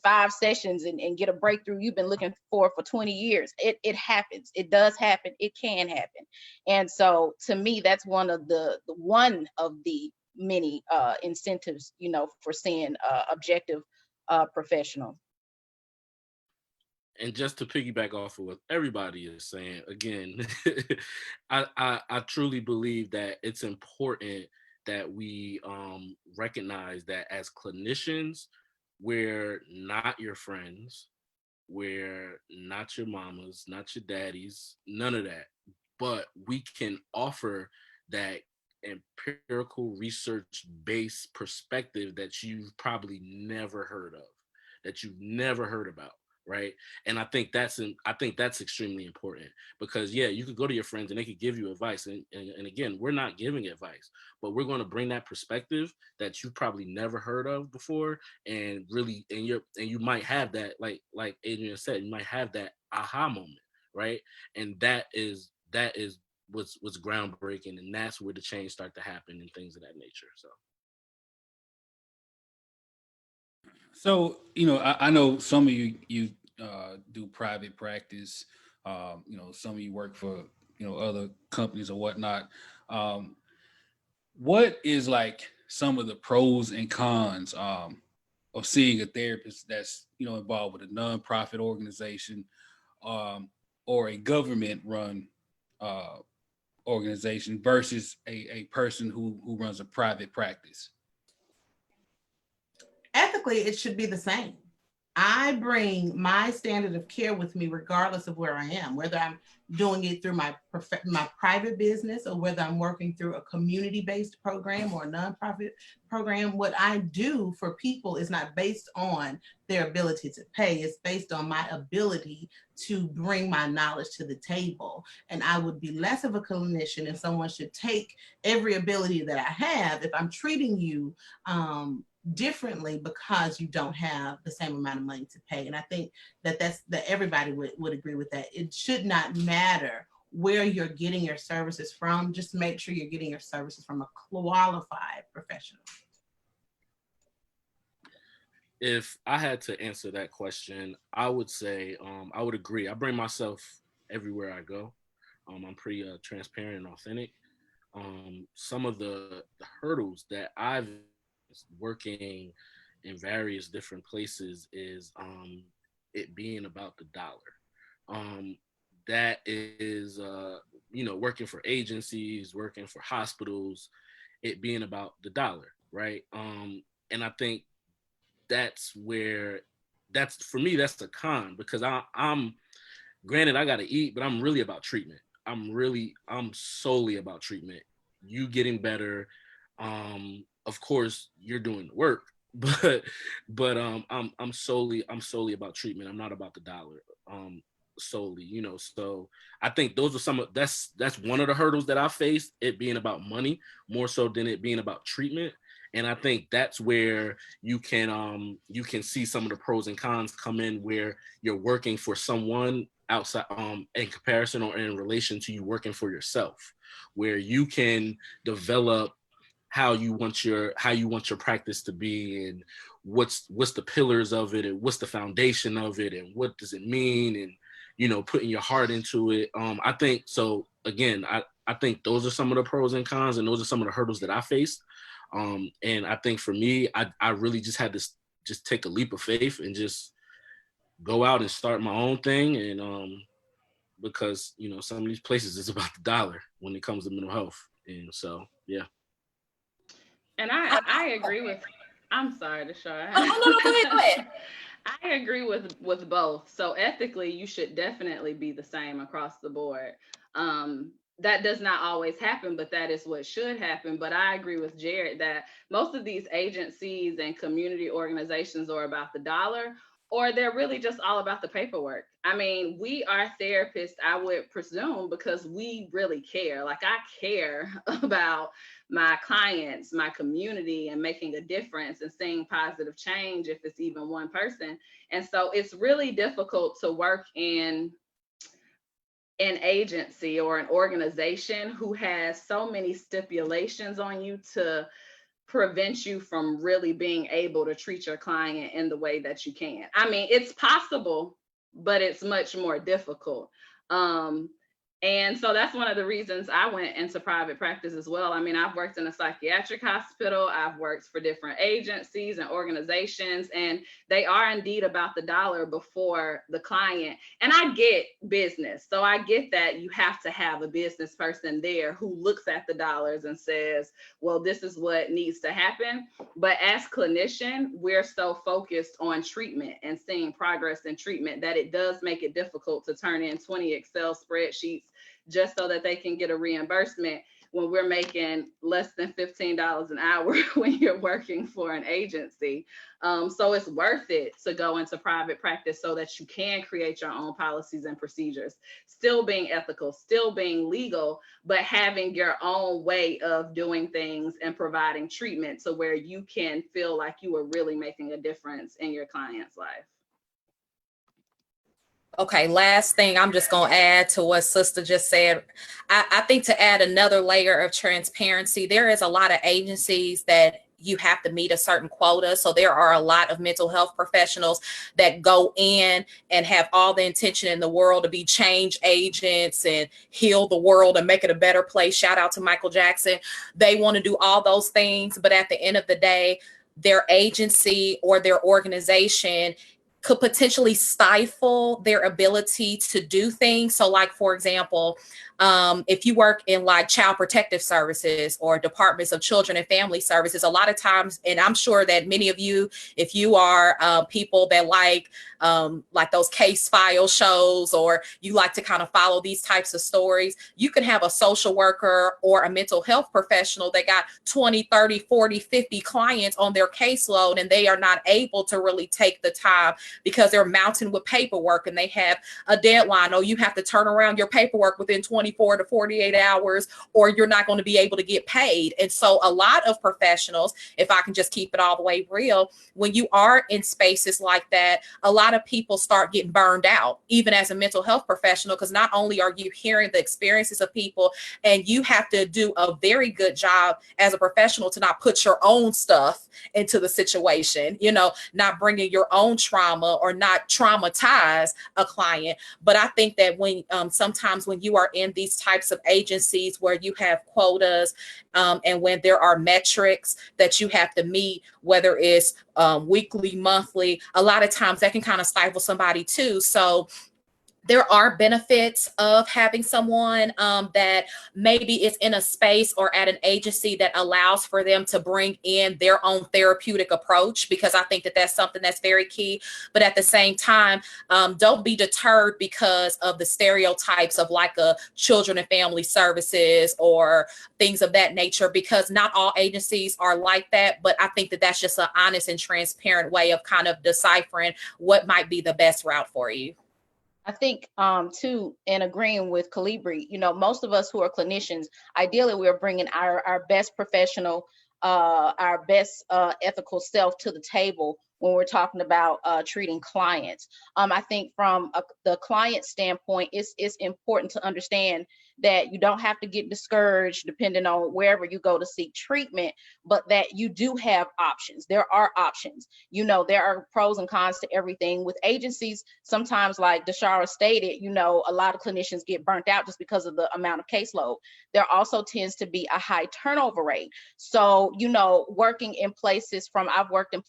5 sessions and get a breakthrough you've been looking for 20 years. It happens. It does happen. It can happen. And so to me, that's one of the many incentives, for seeing objective professional. And just to piggyback off of what everybody is saying, again, I truly believe that it's important that we recognize that as clinicians, we're not your friends, we're not your mamas, not your daddies, none of that. But we can offer that empirical research-based perspective that you've probably never heard of, that you've never heard about. Right. And I think that's extremely important, because you could go to your friends and they could give you advice. And again, we're not giving advice, but we're going to bring that perspective that you probably never heard of before. And really, and you might have that, like Adrian said, you might have that aha moment. Right. And that is what's groundbreaking. And that's where the change start to happen and things of that nature. So, I know some of you do private practice. Some of you work for, other companies or whatnot. What is like some of the pros and cons of seeing a therapist that's, involved with a nonprofit organization or a government-run organization versus a person who runs a private practice? Ethically, it should be the same. I bring my standard of care with me regardless of where I am, whether I'm doing it through my private business or whether I'm working through a community-based program or a nonprofit program. What I do for people is not based on their ability to pay. It's based on my ability to bring my knowledge to the table. And I would be less of a clinician if someone should take every ability that I have if I'm treating you differently because you don't have the same amount of money to pay. And I think that everybody would agree with that. It should not matter where you're getting your services from. Just make sure you're getting your services from a qualified professional. If I had to answer that question, I would say I would agree. I bring myself everywhere I go. I'm pretty transparent and authentic. Some of the hurdles that I've working in various different places is it being about the dollar. That is working for agencies, working for hospitals, it being about the dollar, right? And I think that's for me that's the con, because I'm granted I gotta eat, but I'm really about treatment. I'm solely about treatment, you getting better. Of course, you're doing the work, but I'm solely about treatment. I'm not about the dollar solely, So I think those are that's one of the hurdles that I faced, it being about money more so than it being about treatment. And I think that's where you can see some of the pros and cons come in, where you're working for someone outside in comparison or in relation to you working for yourself, where you can develop how you want your practice to be, and what's the pillars of it, and what's the foundation of it, and what does it mean, and putting your heart into it. I think so. Again, I think those are some of the pros and cons, and those are some of the hurdles that I faced. And I think for me, I really just had to just take a leap of faith and just go out and start my own thing. And because, you know, some of these places is about the dollar when it comes to mental health. And so, yeah. And I agree with, I'm sorry, DeShara. Oh, no, go ahead. I agree with both. So ethically, you should definitely be the same across the board. That does not always happen, but that is what should happen. But I agree with Jared that most of these agencies and community organizations are about the dollar, or they're really just all about the paperwork. I mean, we are therapists, I would presume, because we really care. Like, I care about my clients, my community, and making a difference and seeing positive change if it's even one person. And so it's really difficult to work in an agency or an organization who has so many stipulations on you to prevent you from really being able to treat your client in the way that you can. I mean, it's possible, but it's much more difficult. And so that's one of the reasons I went into private practice as well. I mean, I've worked in a psychiatric hospital, I've worked for different agencies and organizations, and they are indeed about the dollar before the client. And I get business. So I get that you have to have a business person there who looks at the dollars and says, well, this is what needs to happen. But as clinician, we're so focused on treatment and seeing progress in treatment that it does make it difficult to turn in 20 Excel spreadsheets just so that they can get a reimbursement when we're making less than $15 an hour when you're working for an agency. So it's worth it to go into private practice so that you can create your own policies and procedures, still being ethical, still being legal, but having your own way of doing things and providing treatment to where you can feel like you are really making a difference in your client's life. Okay, last thing I'm just going to add to what Sister just said. I think to add another layer of transparency, there is a lot of agencies that you have to meet a certain quota. So there are a lot of mental health professionals that go in and have all the intention in the world to be change agents and heal the world and make it a better place. Shout out to Michael Jackson. They want to do all those things, but at the end of the day, their agency or their organization could potentially stifle their ability to do things. So like, for example, if you work in like child protective services or departments of children and family services, a lot of times, and I'm sure that many of you, if you are people that like those case file shows, or you like to kind of follow these types of stories, you can have a social worker or a mental health professional that got 20, 30, 40, 50 clients on their caseload, and they are not able to really take the time because they're mounting with paperwork and they have a deadline. Oh, you have to turn around your paperwork within 24 to 48 hours or you're not going to be able to get paid. And so a lot of professionals, if I can just keep it all the way real, when you are in spaces like that, a lot of people start getting burned out, even as a mental health professional, because not only are you hearing the experiences of people, and you have to do a very good job as a professional to not put your own stuff into the situation, you know, not bringing your own trauma or not traumatize a client. But I think that when sometimes when you are in these types of agencies where you have quotas and when there are metrics that you have to meet, whether it's weekly, monthly, a lot of times that can kind of stifle somebody too. So there are benefits of having someone that maybe is in a space or at an agency that allows for them to bring in their own therapeutic approach, because I think that that's something that's very key. But at the same time, don't be deterred because of the stereotypes of like a children and family services or things of that nature, because not all agencies are like that. But I think that that's just an honest and transparent way of kind of deciphering what might be the best route for you. I think too, in agreeing with Calibri, you know, most of us who are clinicians, ideally we're bringing our best professional, our best ethical self to the table when we're talking about treating clients. I think from the client standpoint, it's important to understand that you don't have to get discouraged depending on wherever you go to seek treatment, but that you do have options. There are options. You know, there are pros and cons to everything. With agencies, sometimes, like DeShara stated, you know, a lot of clinicians get burnt out just because of the amount of caseload. There also tends to be a high turnover rate. So, you know, working in places I've worked in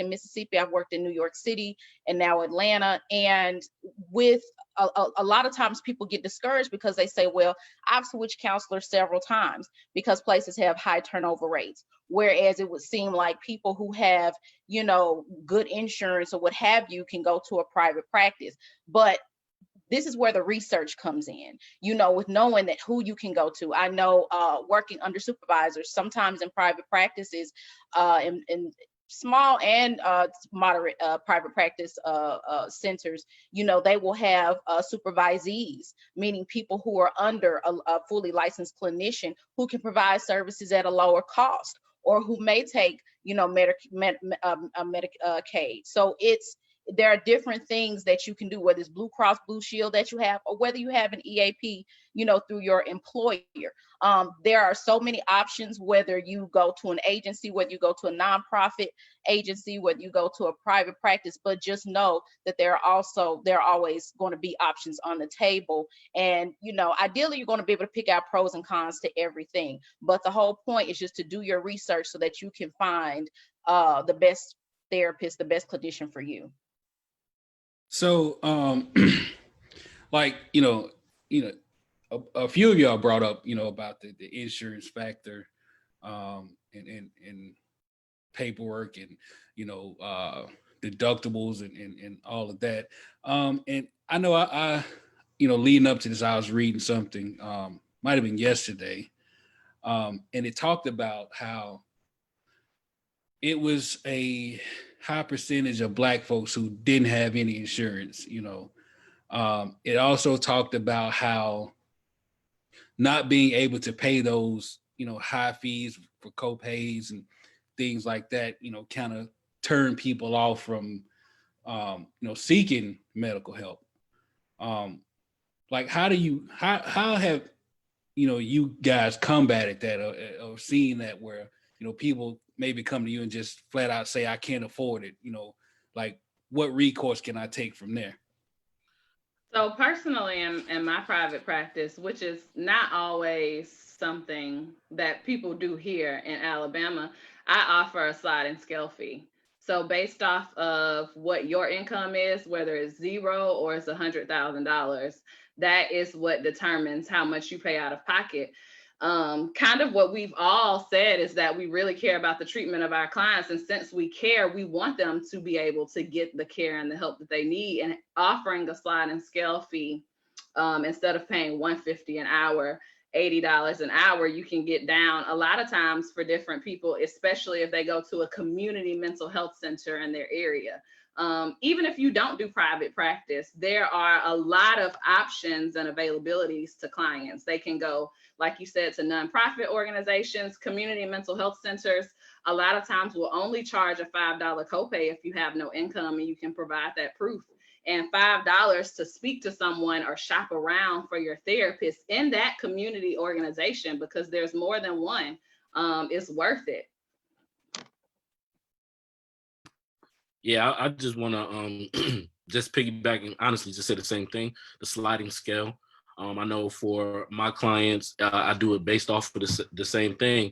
Mississippi, I've worked in New York City, and now Atlanta. And with a lot of times people get discouraged because they say, well, I've switched counselors several times because places have high turnover rates. Whereas it would seem like people who have, you know, good insurance or what have you can go to a private practice. But this is where the research comes in, you know, with knowing that who you can go to. I know working under supervisors, sometimes in private practices, in small and moderate private practice centers, you know, they will have supervisees, meaning people who are under a fully licensed clinician who can provide services at a lower cost, or who may take, you know, Medicaid. So there are different things that you can do, whether it's Blue Cross Blue Shield that you have, or whether you have an EAP, you know, through your employer. There are so many options, whether you go to an agency, whether you go to a nonprofit agency, whether you go to a private practice, but just know that there are always going to be options on the table. And, you know, ideally you're going to be able to pick out pros and cons to everything. But the whole point is just to do your research so that you can find the best therapist, the best clinician for you. So, like, a few of y'all brought up, about the insurance factor, and paperwork and, deductibles and all of that. And I know I leading up to this, I was reading something, might've been yesterday. And it talked about how it was a high percentage of Black folks who didn't have any insurance. It also talked about how not being able to pay those, high fees for co-pays and things like that, kind of turn people off from, seeking medical help. Like, how have, you guys combated that or seeing that where, people maybe come to you and just flat out say, I can't afford it, like what recourse can I take from there? So personally in my private practice, which is not always something that people do here in Alabama, I offer a sliding scale fee. So based off of what your income is, whether it's zero or it's $100,000, that is what determines how much you pay out of pocket. Kind of what we've all said is that we really care about the treatment of our clients. And since we care, we want them to be able to get the care and the help that they need. And offering a sliding scale fee, instead of paying $150 an hour, $80 an hour, you can get down a lot of times for different people, especially if they go to a community mental health center in their area. Even if you don't do private practice, there are a lot of options and availabilities to clients. They can go, like you said, to nonprofit organizations, community mental health centers. A lot of times will only charge a $5 copay if you have no income and you can provide that proof. And $5 to speak to someone or shop around for your therapist in that community organization, because there's more than one, is worth it. Yeah, I just want to just piggyback and honestly just say the same thing, the sliding scale. I know for my clients, I do it based off of the same thing,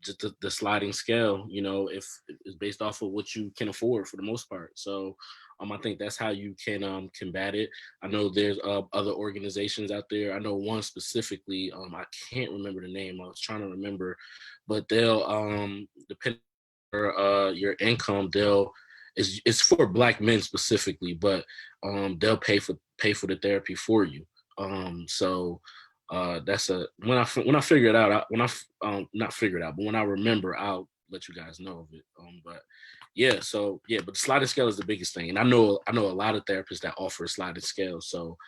just the sliding scale, if it's based off of what you can afford for the most part. So I think that's how you can combat it. I know there's other organizations out there. I know one specifically, I can't remember the name. I was trying to remember, but they'll, depending on your income, it's for Black men specifically, but they'll pay for the therapy for you. So that's when I figure it out, not figure it out, but when I remember, I'll let you guys know of it. But the sliding scale is the biggest thing. And I know a lot of therapists that offer a sliding scale. So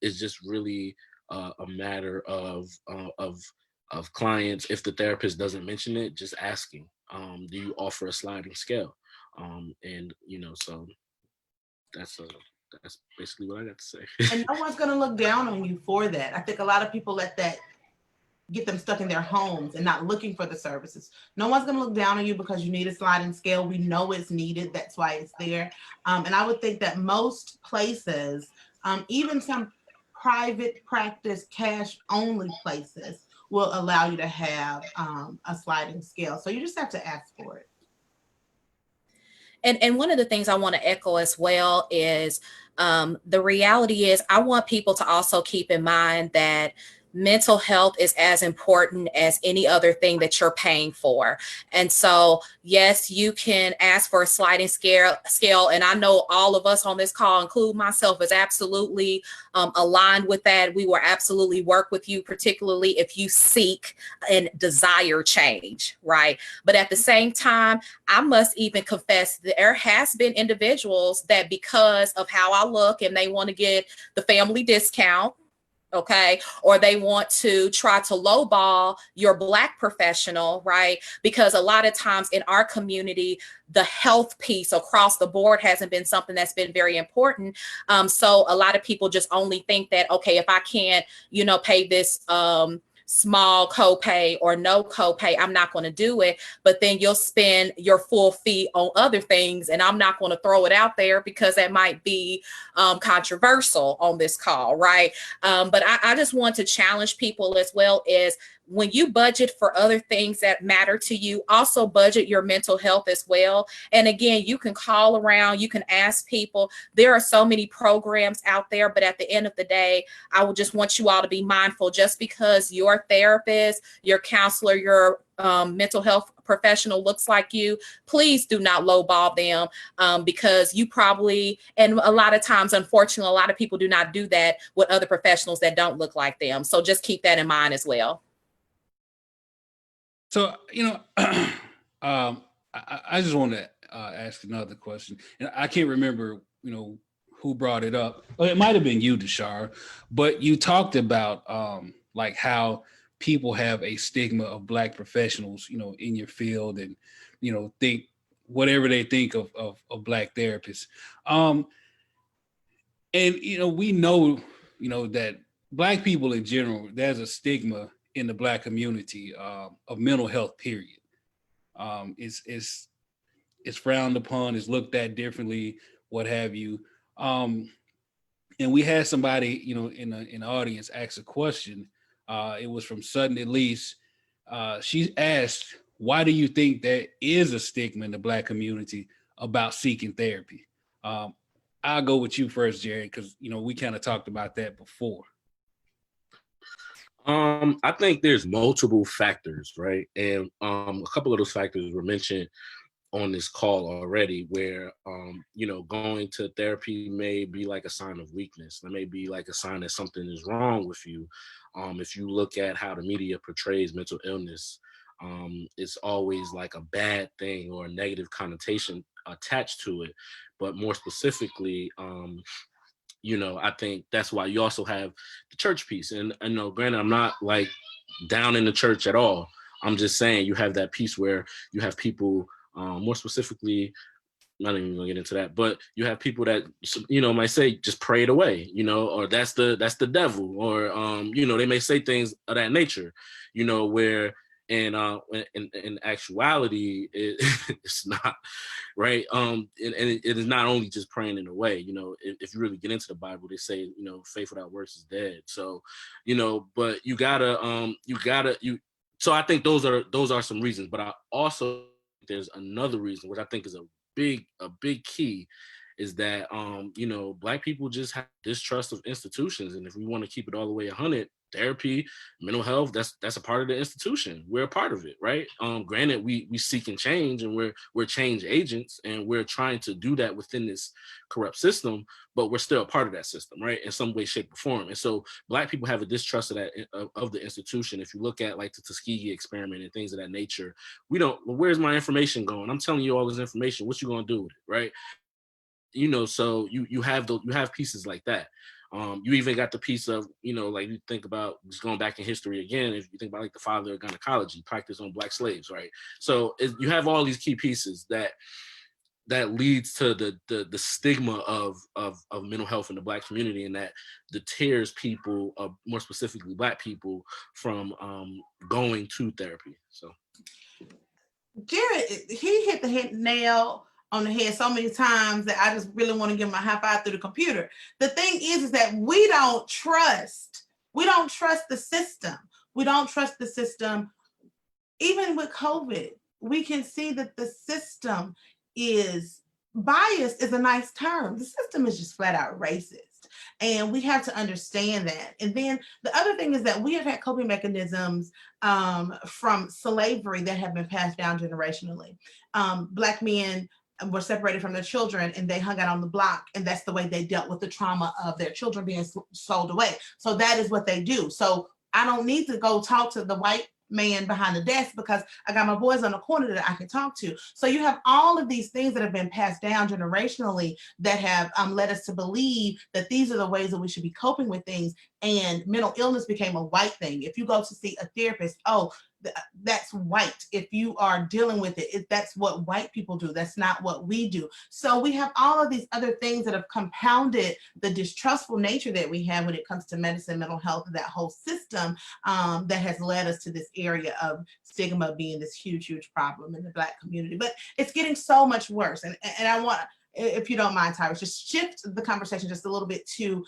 it's just really a matter of clients, if the therapist doesn't mention it, just asking, do you offer a sliding scale? And so that's that's basically what I got to say. And no one's going to look down on you for that. I think a lot of people let that get them stuck in their homes and not looking for the services. No one's going to look down on you because you need a sliding scale. We know it's needed. That's why it's there. And I would think that most places, even some private practice cash only places, will allow you to have a sliding scale. So you just have to ask for it. And one of the things I want to echo as well is the reality is I want people to also keep in mind that mental health is as important as any other thing that you're paying for. And so, yes, you can ask for a sliding scale. And I know all of us on this call, include myself, is absolutely aligned with that. We will absolutely work with you, particularly if you seek and desire change, right? But at the same time, I must even confess that there has been individuals that because of how I look and they want to get the family discount, okay, or they want to try to lowball your Black professional, right? Because a lot of times in our community, the health piece across the board hasn't been something that's been very important. So a lot of people just only think that, okay, if I can't, pay this small copay or no copay, I'm not going to do it. But then you'll spend your full fee on other things, and I'm not going to throw it out there because that might be controversial on this call, right? But I just want to challenge people as well is when you budget for other things that matter to you, also budget your mental health as well. And again, you can call around, you can ask people. There are so many programs out there, but at the end of the day, I would just want you all to be mindful. Just because your therapist, your counselor, your mental health professional looks like you, please do not lowball them because you probably, and a lot of times, unfortunately, a lot of people do not do that with other professionals that don't look like them. So just keep that in mind as well. So, I just want to ask another question. And I can't remember, who brought it up. Well, it might have been you, DeShara, but you talked about like how people have a stigma of Black professionals, in your field and, think whatever they think of Black therapists. And, we know, that Black people in general, there's a stigma in the Black community of mental health, period. It's frowned upon, it's looked at differently, what have you. And we had somebody, in the audience ask a question. It was from Sutton Elise. She asked, why do you think there is a stigma in the Black community about seeking therapy? I'll go with you first, Jared, because, we kind of talked about that before. I think there's multiple factors, right? And a couple of those factors were mentioned on this call already, where going to therapy may be like a sign of weakness. That may be like a sign that something is wrong with you. If you look at how the media portrays mental illness, it's always like a bad thing or a negative connotation attached to it. But more specifically, I think that's why you also have the church piece. And granted, I'm not like down in the church at all. I'm just saying you have that piece where you have people, more specifically, not even gonna get into that, but you have people that, might say, just pray it away, or that's the devil, or, they may say things of that nature, where in actuality, it's not right. And it is not only just praying in a way, if you really get into the Bible, they say, faith without works is dead. So, but you gotta, so I think those are some reasons, but I also, there's another reason, which I think is a big key, is that, Black people just have distrust of institutions. And if we want to keep it all the way 100, therapy, mental health, that's a part of the institution. We're a part of it, right? Granted, we seek and change, and we're change agents, and we're trying to do that within this corrupt system, but we're still a part of that system, right? In some way, shape, or form. And so Black people have a distrust of that, of the institution. If you look at like the Tuskegee experiment and things of that nature, where's my information going? I'm telling you all this information. What you gonna do with it, right? So you have pieces like that. You even got the piece of, like you think about just going back in history again, if you think about like the father of gynecology, practice on Black slaves, right? So you have all these key pieces that that leads to the stigma of mental health in the Black community, and that deters people, more specifically Black people, from going to therapy. So Jared, he hit the nail on the head so many times that I just really want to give him a high five through the computer. The thing is that we don't trust the system. We don't trust the system. Even with COVID, we can see that the system is biased is a nice term. The system is just flat out racist. And we have to understand that. And then the other thing is that we have had coping mechanisms from slavery that have been passed down generationally. Black men were separated from their children and they hung out on the block, and that's the way they dealt with the trauma of their children being sold away. So that is what they do. So I don't need to go talk to the white man behind the desk because I got my boys on the corner that I can talk to. So you have all of these things that have been passed down generationally that have led us to believe that these are the ways that we should be coping with things. And mental illness became a white thing. If you go to see a therapist, oh, that's white. If you are dealing with it, that's what white people do. That's not what we do. So we have all of these other things that have compounded the distrustful nature that we have when it comes to medicine, mental health, that whole system that has led us to this area of stigma being this huge, huge problem in the Black community. But it's getting so much worse. And I want, if you don't mind, Tyrus, just shift the conversation just a little bit to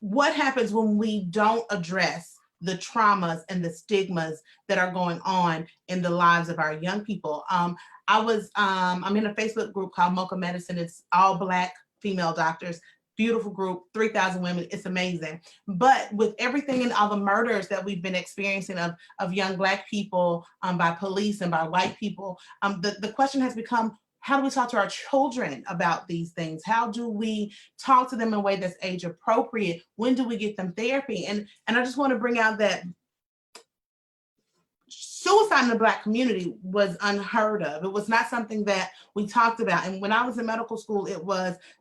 what happens when we don't address the traumas and the stigmas that are going on in the lives of our young people. I'm in a Facebook group called Mocha Medicine. It's all Black female doctors, beautiful group, 3,000 women. It's amazing. But with everything and all the murders that we've been experiencing of young Black people by police and by white people, the question has become, how do we talk to our children about these things? How do we talk to them in a way that's age appropriate? When do we get them therapy? And I just want to bring out that suicide in the Black community was unheard of. It was not something that we talked about. And when I was in medical school,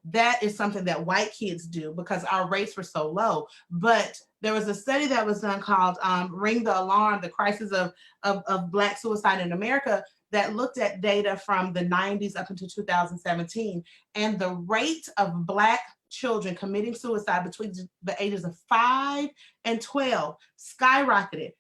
that is something that white kids do because our rates were so low. But there was a study that was done called Ring the Alarm, the crisis of Black suicide in America, that looked at data from the 90s up until 2017. And the rate of Black children committing suicide between the ages of 5 and 12 skyrocketed,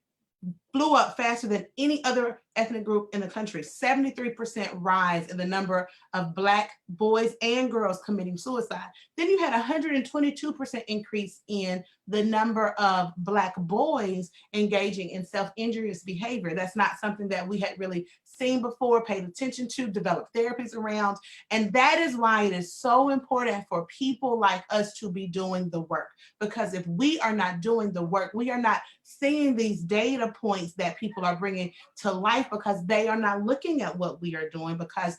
flew up faster than any other ethnic group in the country. 73% rise in the number of Black boys and girls committing suicide. Then you had 122% increase in the number of Black boys engaging in self-injurious behavior. That's not something that we had really seen before, paid attention to, developed therapies around. And that is why it is so important for people like us to be doing the work. Because if we are not doing the work, we are not seeing these data points that people are bringing to life because they are not looking at what we are doing, because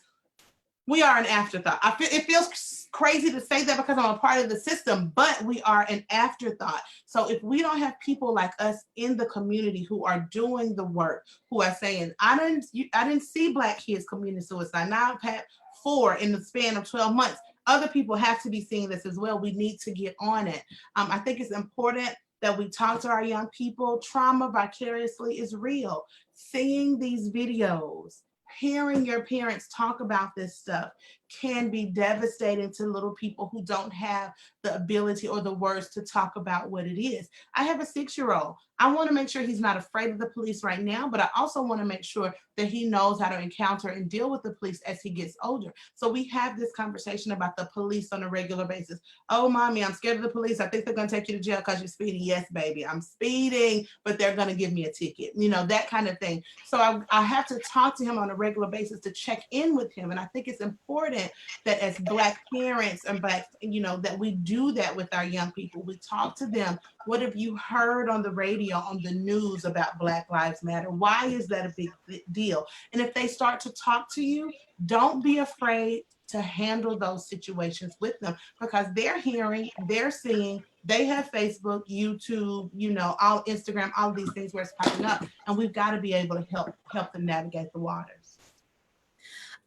we are an afterthought. It feels crazy to say that because I'm a part of the system, but we are an afterthought. So if we don't have people like us in the community who are doing the work, who are saying, I didn't see Black kids committing suicide. Now I've had 4 in the span of 12 months. Other people have to be seeing this as well. We need to get on it. I think it's important that we talk to our young people. Trauma vicariously is real. Seeing these videos, hearing your parents talk about this stuff can be devastating to little people who don't have the ability or the words to talk about what it is. I have a 6-year-old. I want to make sure he's not afraid of the police right now, but I also want to make sure that he knows how to encounter and deal with the police as he gets older. So we have this conversation about the police on a regular basis. Oh, mommy, I'm scared of the police. I think they're going to take you to jail because you're speeding. Yes, baby, I'm speeding, but they're going to give me a ticket. You know, that kind of thing. So I have to talk to him on a regular basis to check in with him. And I think it's important that as Black parents and Black, that we do that with our young people. We talk to them. What have you heard on the radio, on the news about Black Lives Matter? Why is that a big deal? And if they start to talk to you, don't be afraid to handle those situations with them, because they're hearing, they're seeing, they have Facebook, YouTube, all Instagram, all these things where it's popping up, and we've got to be able to help them navigate the waters.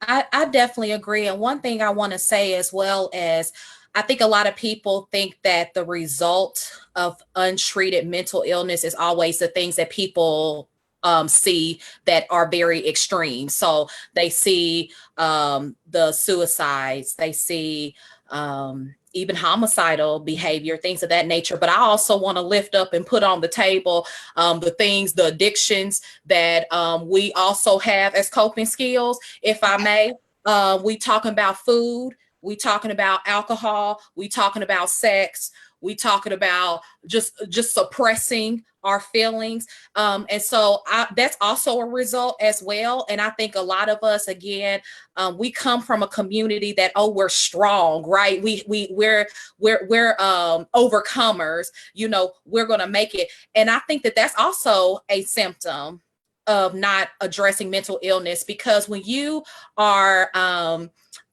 I definitely agree. And one thing I want to say, as well as, I think a lot of people think that the result of untreated mental illness is always the things that people see that are very extreme. So they see the suicides, they see even homicidal behavior, things of that nature. But I also want to lift up and put on the table the things, the addictions that we also have as coping skills, if I may. We talking about food, we talking about alcohol, we talking about sex, we talking about just suppressing our feelings. And so that's also a result as well. And I think a lot of us, again, we come from a community that, oh, we're strong, right? We're overcomers, you know, we're going to make it. And I think that that's also a symptom of not addressing mental illness, because when you are,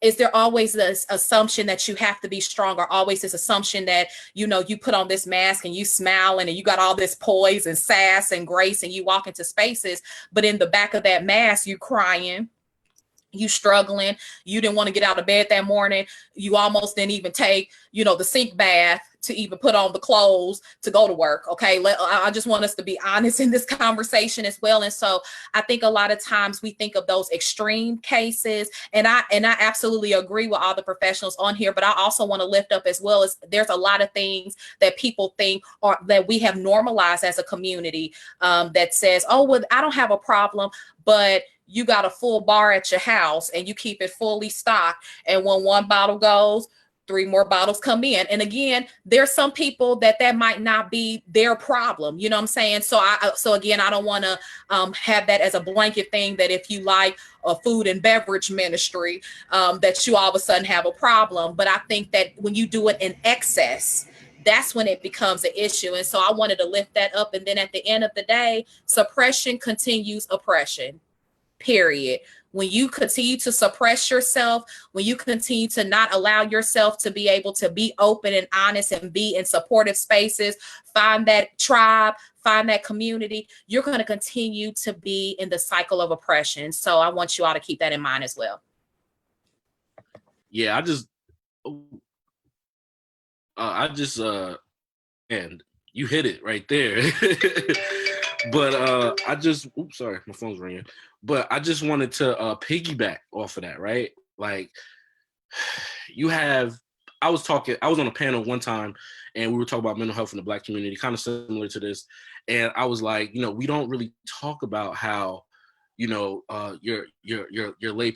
is there always this assumption that you have to be strong, or always this assumption that, you know, you put on this mask and you smiling and you got all this poise and sass and grace and you walk into spaces, but in the back of that mask, you crying, you struggling, you didn't want to get out of bed that morning, you almost didn't even take, you know, the sink bath to even put on the clothes to go to work. Okay. I just want us to be honest in this conversation as well. And so I think a lot of times we think of those extreme cases, and I absolutely agree with all the professionals on here, but I also want to lift up as well as there's a lot of things that people think or that we have normalized as a community, that says, oh, well, I don't have a problem, but you got a full bar at your house and you keep it fully stocked. And when one bottle goes, 3 more bottles come in. And again, there's some people that might not be their problem. You know what I'm saying? So again, I don't want to have that as a blanket thing that if you like a food and beverage ministry, that you all of a sudden have a problem. But I think that when you do it in excess, that's when it becomes an issue. And so I wanted to lift that up. And then at the end of the day, suppression continues oppression. Period. When you continue to suppress yourself, when you continue to not allow yourself to be able to be open and honest and be in supportive spaces, find that tribe, find that community, you're going to continue to be in the cycle of oppression. So I want you all to keep that in mind as well. Yeah, and you hit it right there. But oops, sorry, my phone's ringing. But I just wanted to piggyback off of that, right? Like, I was on a panel one time and we were talking about mental health in the Black community, kind of similar to this. And I was like, you know, we don't really talk about how, you know, your lay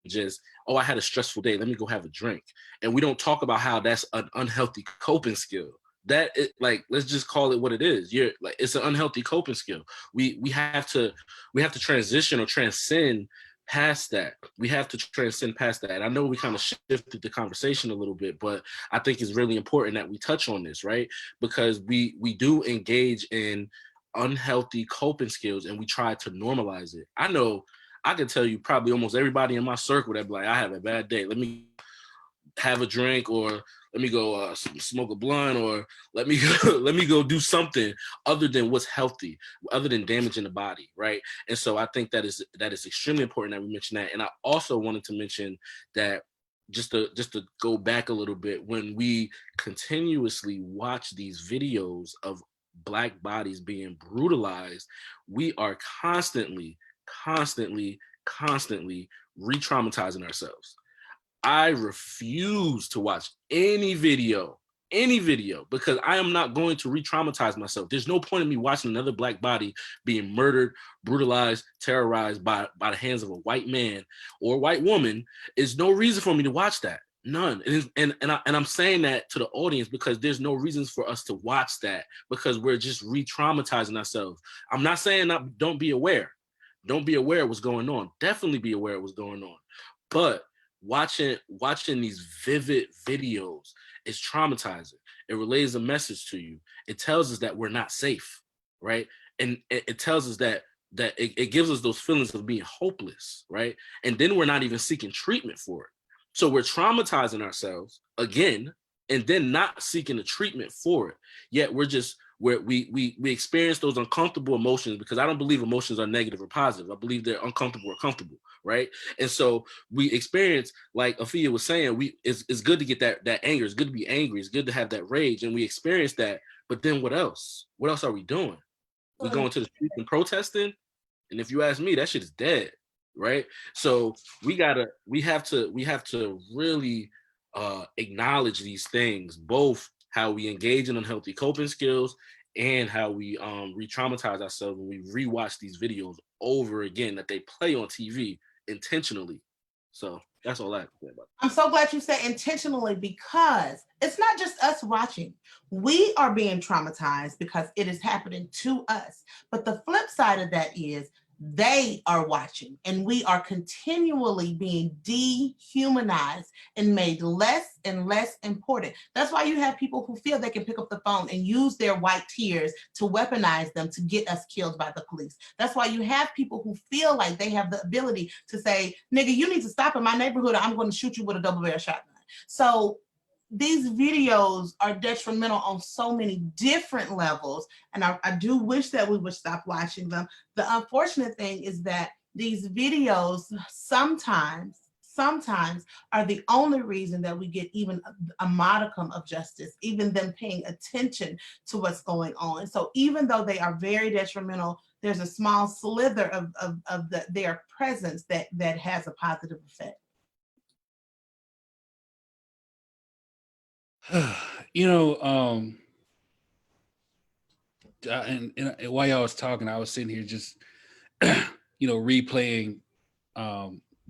just, oh, I had a stressful day, let me go have a drink. And we don't talk about how that's an unhealthy coping skill. That it, like, let's just call it what it is. You're like, it's an unhealthy coping skill. We have to transition or transcend past that. We have to transcend past that. And I know we kind of shifted the conversation a little bit, but I think it's really important that we touch on this, right? Because we do engage in unhealthy coping skills and we try to normalize it. I know I can tell you probably almost everybody in my circle that be like, I have a bad day, let me have a drink, or let me go smoke a blunt, or let me go do something other than what's healthy, other than damaging the body, right? And so I think that is extremely important that we mention that. And I also wanted to mention that just to go back a little bit, when we continuously watch these videos of Black bodies being brutalized, we are constantly re-traumatizing ourselves. I refuse to watch any video, because I am not going to re-traumatize myself. There's no point in me watching another Black body being murdered, brutalized, terrorized by the hands of a white man or a white woman. There's no reason for me to watch that. None. And I'm saying that to the audience because there's no reasons for us to watch that, because we're just re-traumatizing ourselves. I'm not saying don't be aware. Don't be aware of what's going on. Definitely be aware of what's going on. But watching these vivid videos is traumatizing. It relays a message to you. It tells us that we're not safe, right? And it tells us that it gives us those feelings of being hopeless, right? And then we're not even seeking treatment for it. So we're traumatizing ourselves again, and then not seeking a treatment for it. Yet we experience those uncomfortable emotions, because I don't believe emotions are negative or positive. I believe they're uncomfortable or comfortable, right? And so we experience, like Afia was saying, it's good to get that anger. It's good to be angry. It's good to have that rage, and we experience that. But then what else? What else are we doing? We going to the streets and protesting? And if you ask me, that shit is dead, right? So we have to really acknowledge these things, both how we engage in unhealthy coping skills and how we re-traumatize ourselves when we rewatch these videos over again that they play on TV intentionally. So that's all I have to say about it. I'm so glad you said intentionally, because it's not just us watching. We are being traumatized because it is happening to us. But the flip side of that is they are watching, and we are continually being dehumanized and made less and less important. That's why you have people who feel they can pick up the phone and use their white tears to weaponize them to get us killed by the police. That's why you have people who feel like they have the ability to say, nigga, you need to stop in my neighborhood or I'm going to shoot you with a double barrel shotgun. So these videos are detrimental on so many different levels. And I do wish that we would stop watching them. The unfortunate thing is that these videos sometimes are the only reason that we get even a modicum of justice, even them paying attention to what's going on. So even though they are very detrimental, there's a small slither of their presence that has a positive effect. You know, and while y'all was talking, I was sitting here just, replaying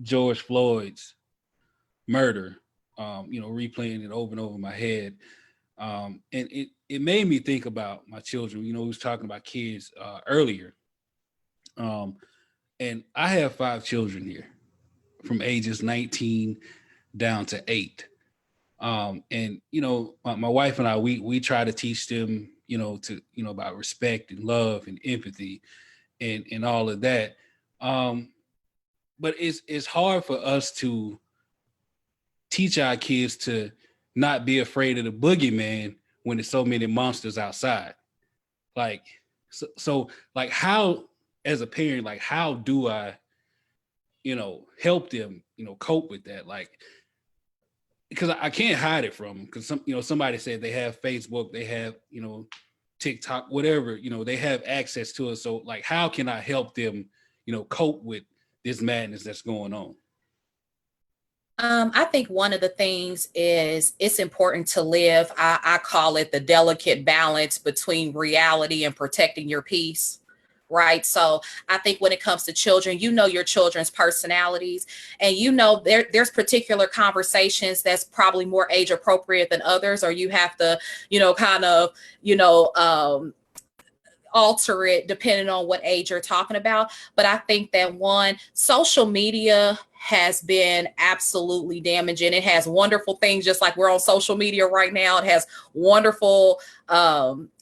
George Floyd's murder, replaying it over and over in my head. And it made me think about my children. We was talking about kids earlier. And I have 5 children here from ages 19 down to 8. And my wife and I, we try to teach them, about respect and love and empathy and all of that. But it's hard for us to teach our kids to not be afraid of the boogeyman when there's so many monsters outside. Like, so like, how, as a parent, like, how do I, help them, cope with that? Like, because I can't hide it from them, because somebody said they have Facebook, they have, TikTok, whatever, they have access to it. So like, how can I help them, cope with this madness that's going on? I think one of the things is it's important to live, I call it the delicate balance between reality and protecting your peace. Right. So I think when it comes to children, your children's personalities, and there's particular conversations that's probably more age appropriate than others, or you have to, kind of, alter it depending on what age you're talking about. But I think that social media has been absolutely damaging. It has wonderful things, just like we're on social media right now. It has wonderful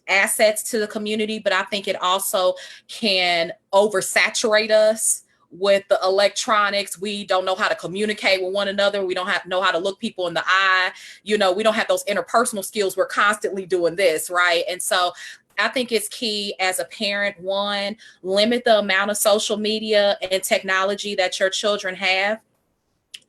assets to the community, but I think it also can oversaturate us with the electronics. We don't know how to communicate with one another. We don't know how to look people in the eye. We don't have those interpersonal skills. We're constantly doing this, right? And so I think it's key as a parent, limit the amount of social media and technology that your children have.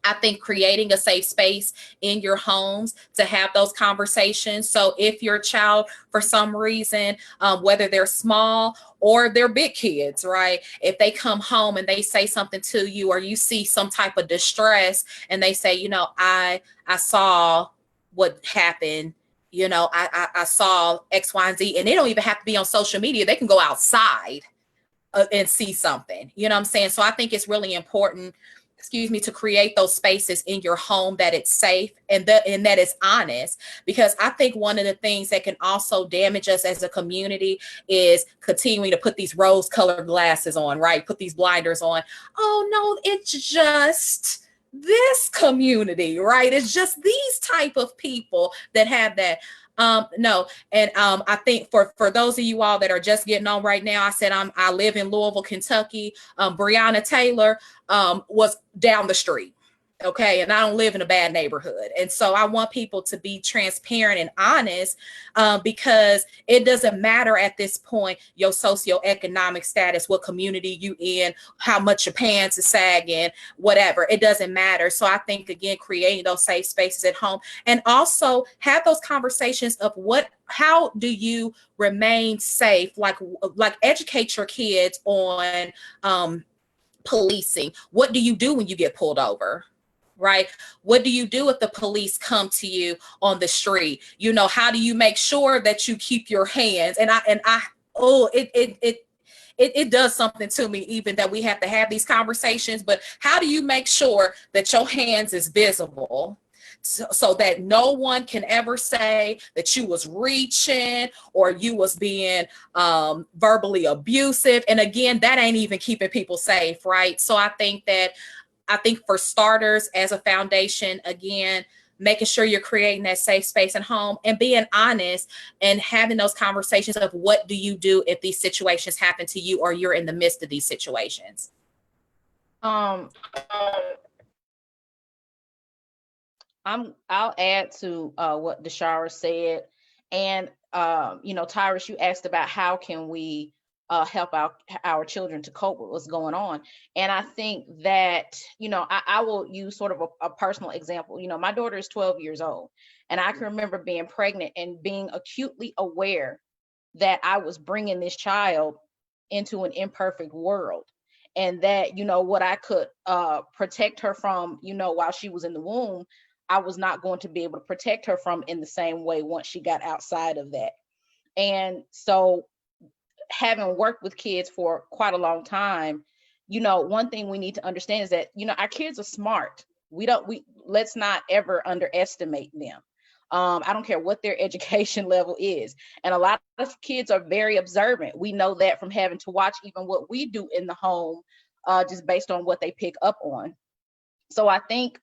I think creating a safe space in your homes to have those conversations. So if your child, for some reason, whether they're small or they're big kids, right? If they come home and they say something to you, or you see some type of distress and they say, I saw what happened. I saw X, Y, and Z, and they don't even have to be on social media. They can go outside and see something, you know what I'm saying? So I think it's really important, to create those spaces in your home that it's safe and that it's honest. Because I think one of the things that can also damage us as a community is continuing to put these rose-colored glasses on, right? Put these blinders on. Oh no, it's just this community, right? It's just these type of people that have that. No. And I think for those of you all that are just getting on right now, I said I live in Louisville, Kentucky. Breonna Taylor was down the street. Okay. And I don't live in a bad neighborhood. And so I want people to be transparent and honest, because it doesn't matter at this point, your socioeconomic status, what community you in, how much your pants is sagging, whatever. It doesn't matter. So I think, again, creating those safe spaces at home, and also have those conversations of how do you remain safe? Like educate your kids on policing. What do you do when you get pulled over? Right? What do you do if the police come to you on the street? You know, how do you make sure that you keep your hands? It does something to me even that we have to have these conversations, but how do you make sure that your hands is visible? So that no one can ever say that you was reaching or you was being verbally abusive. And again, that ain't even keeping people safe, right? So I think for starters, as a foundation, again, making sure you're creating that safe space at home and being honest and having those conversations of what do you do if these situations happen to you or you're in the midst of these situations. I'll add to what DeShara said. And, Tyrus, you asked about how can we help our children to cope with what's going on. And I think that, I will use sort of a personal example. My daughter is 12 years old, and I can remember being pregnant and being acutely aware that I was bringing this child into an imperfect world. And that, what I could protect her from, while she was in the womb, I was not going to be able to protect her from in the same way once she got outside of that. And so, having worked with kids for quite a long time, one thing we need to understand is that, our kids are smart. Let's not ever underestimate them. I don't care what their education level is. And a lot of kids are very observant. We know that from having to watch even what we do in the home, just based on what they pick up on. So I think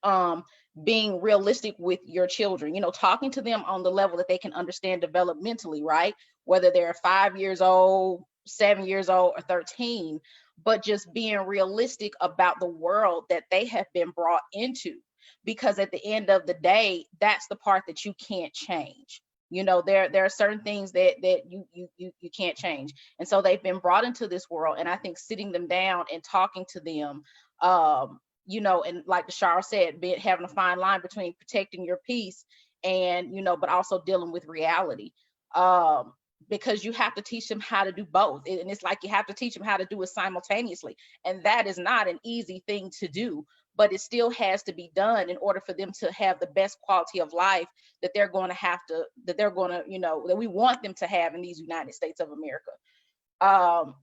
being realistic with your children, talking to them on the level that they can understand developmentally, right? Whether they're 5 years old, 7 years old, or 13, but just being realistic about the world that they have been brought into. Because at the end of the day, that's the part that you can't change. There are certain things that you can't change. And so they've been brought into this world. And I think sitting them down and talking to them, and like DeShara said, having a fine line between protecting your peace and, but also dealing with reality. Because you have to teach them how to do both. And it's like you have to teach them how to do it simultaneously. And that is not an easy thing to do, but it still has to be done in order for them to have the best quality of life that that we want them to have in these United States of America.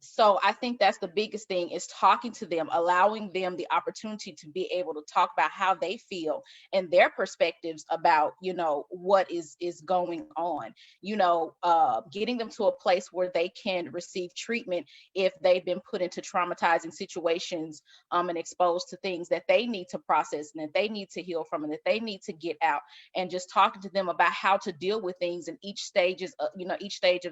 So I think that's the biggest thing, is talking to them, allowing them the opportunity to be able to talk about how they feel and their perspectives about, what is going on, getting them to a place where they can receive treatment if they've been put into traumatizing situations, and exposed to things that they need to process and that they need to heal from and that they need to get out, and just talking to them about how to deal with things in each stage of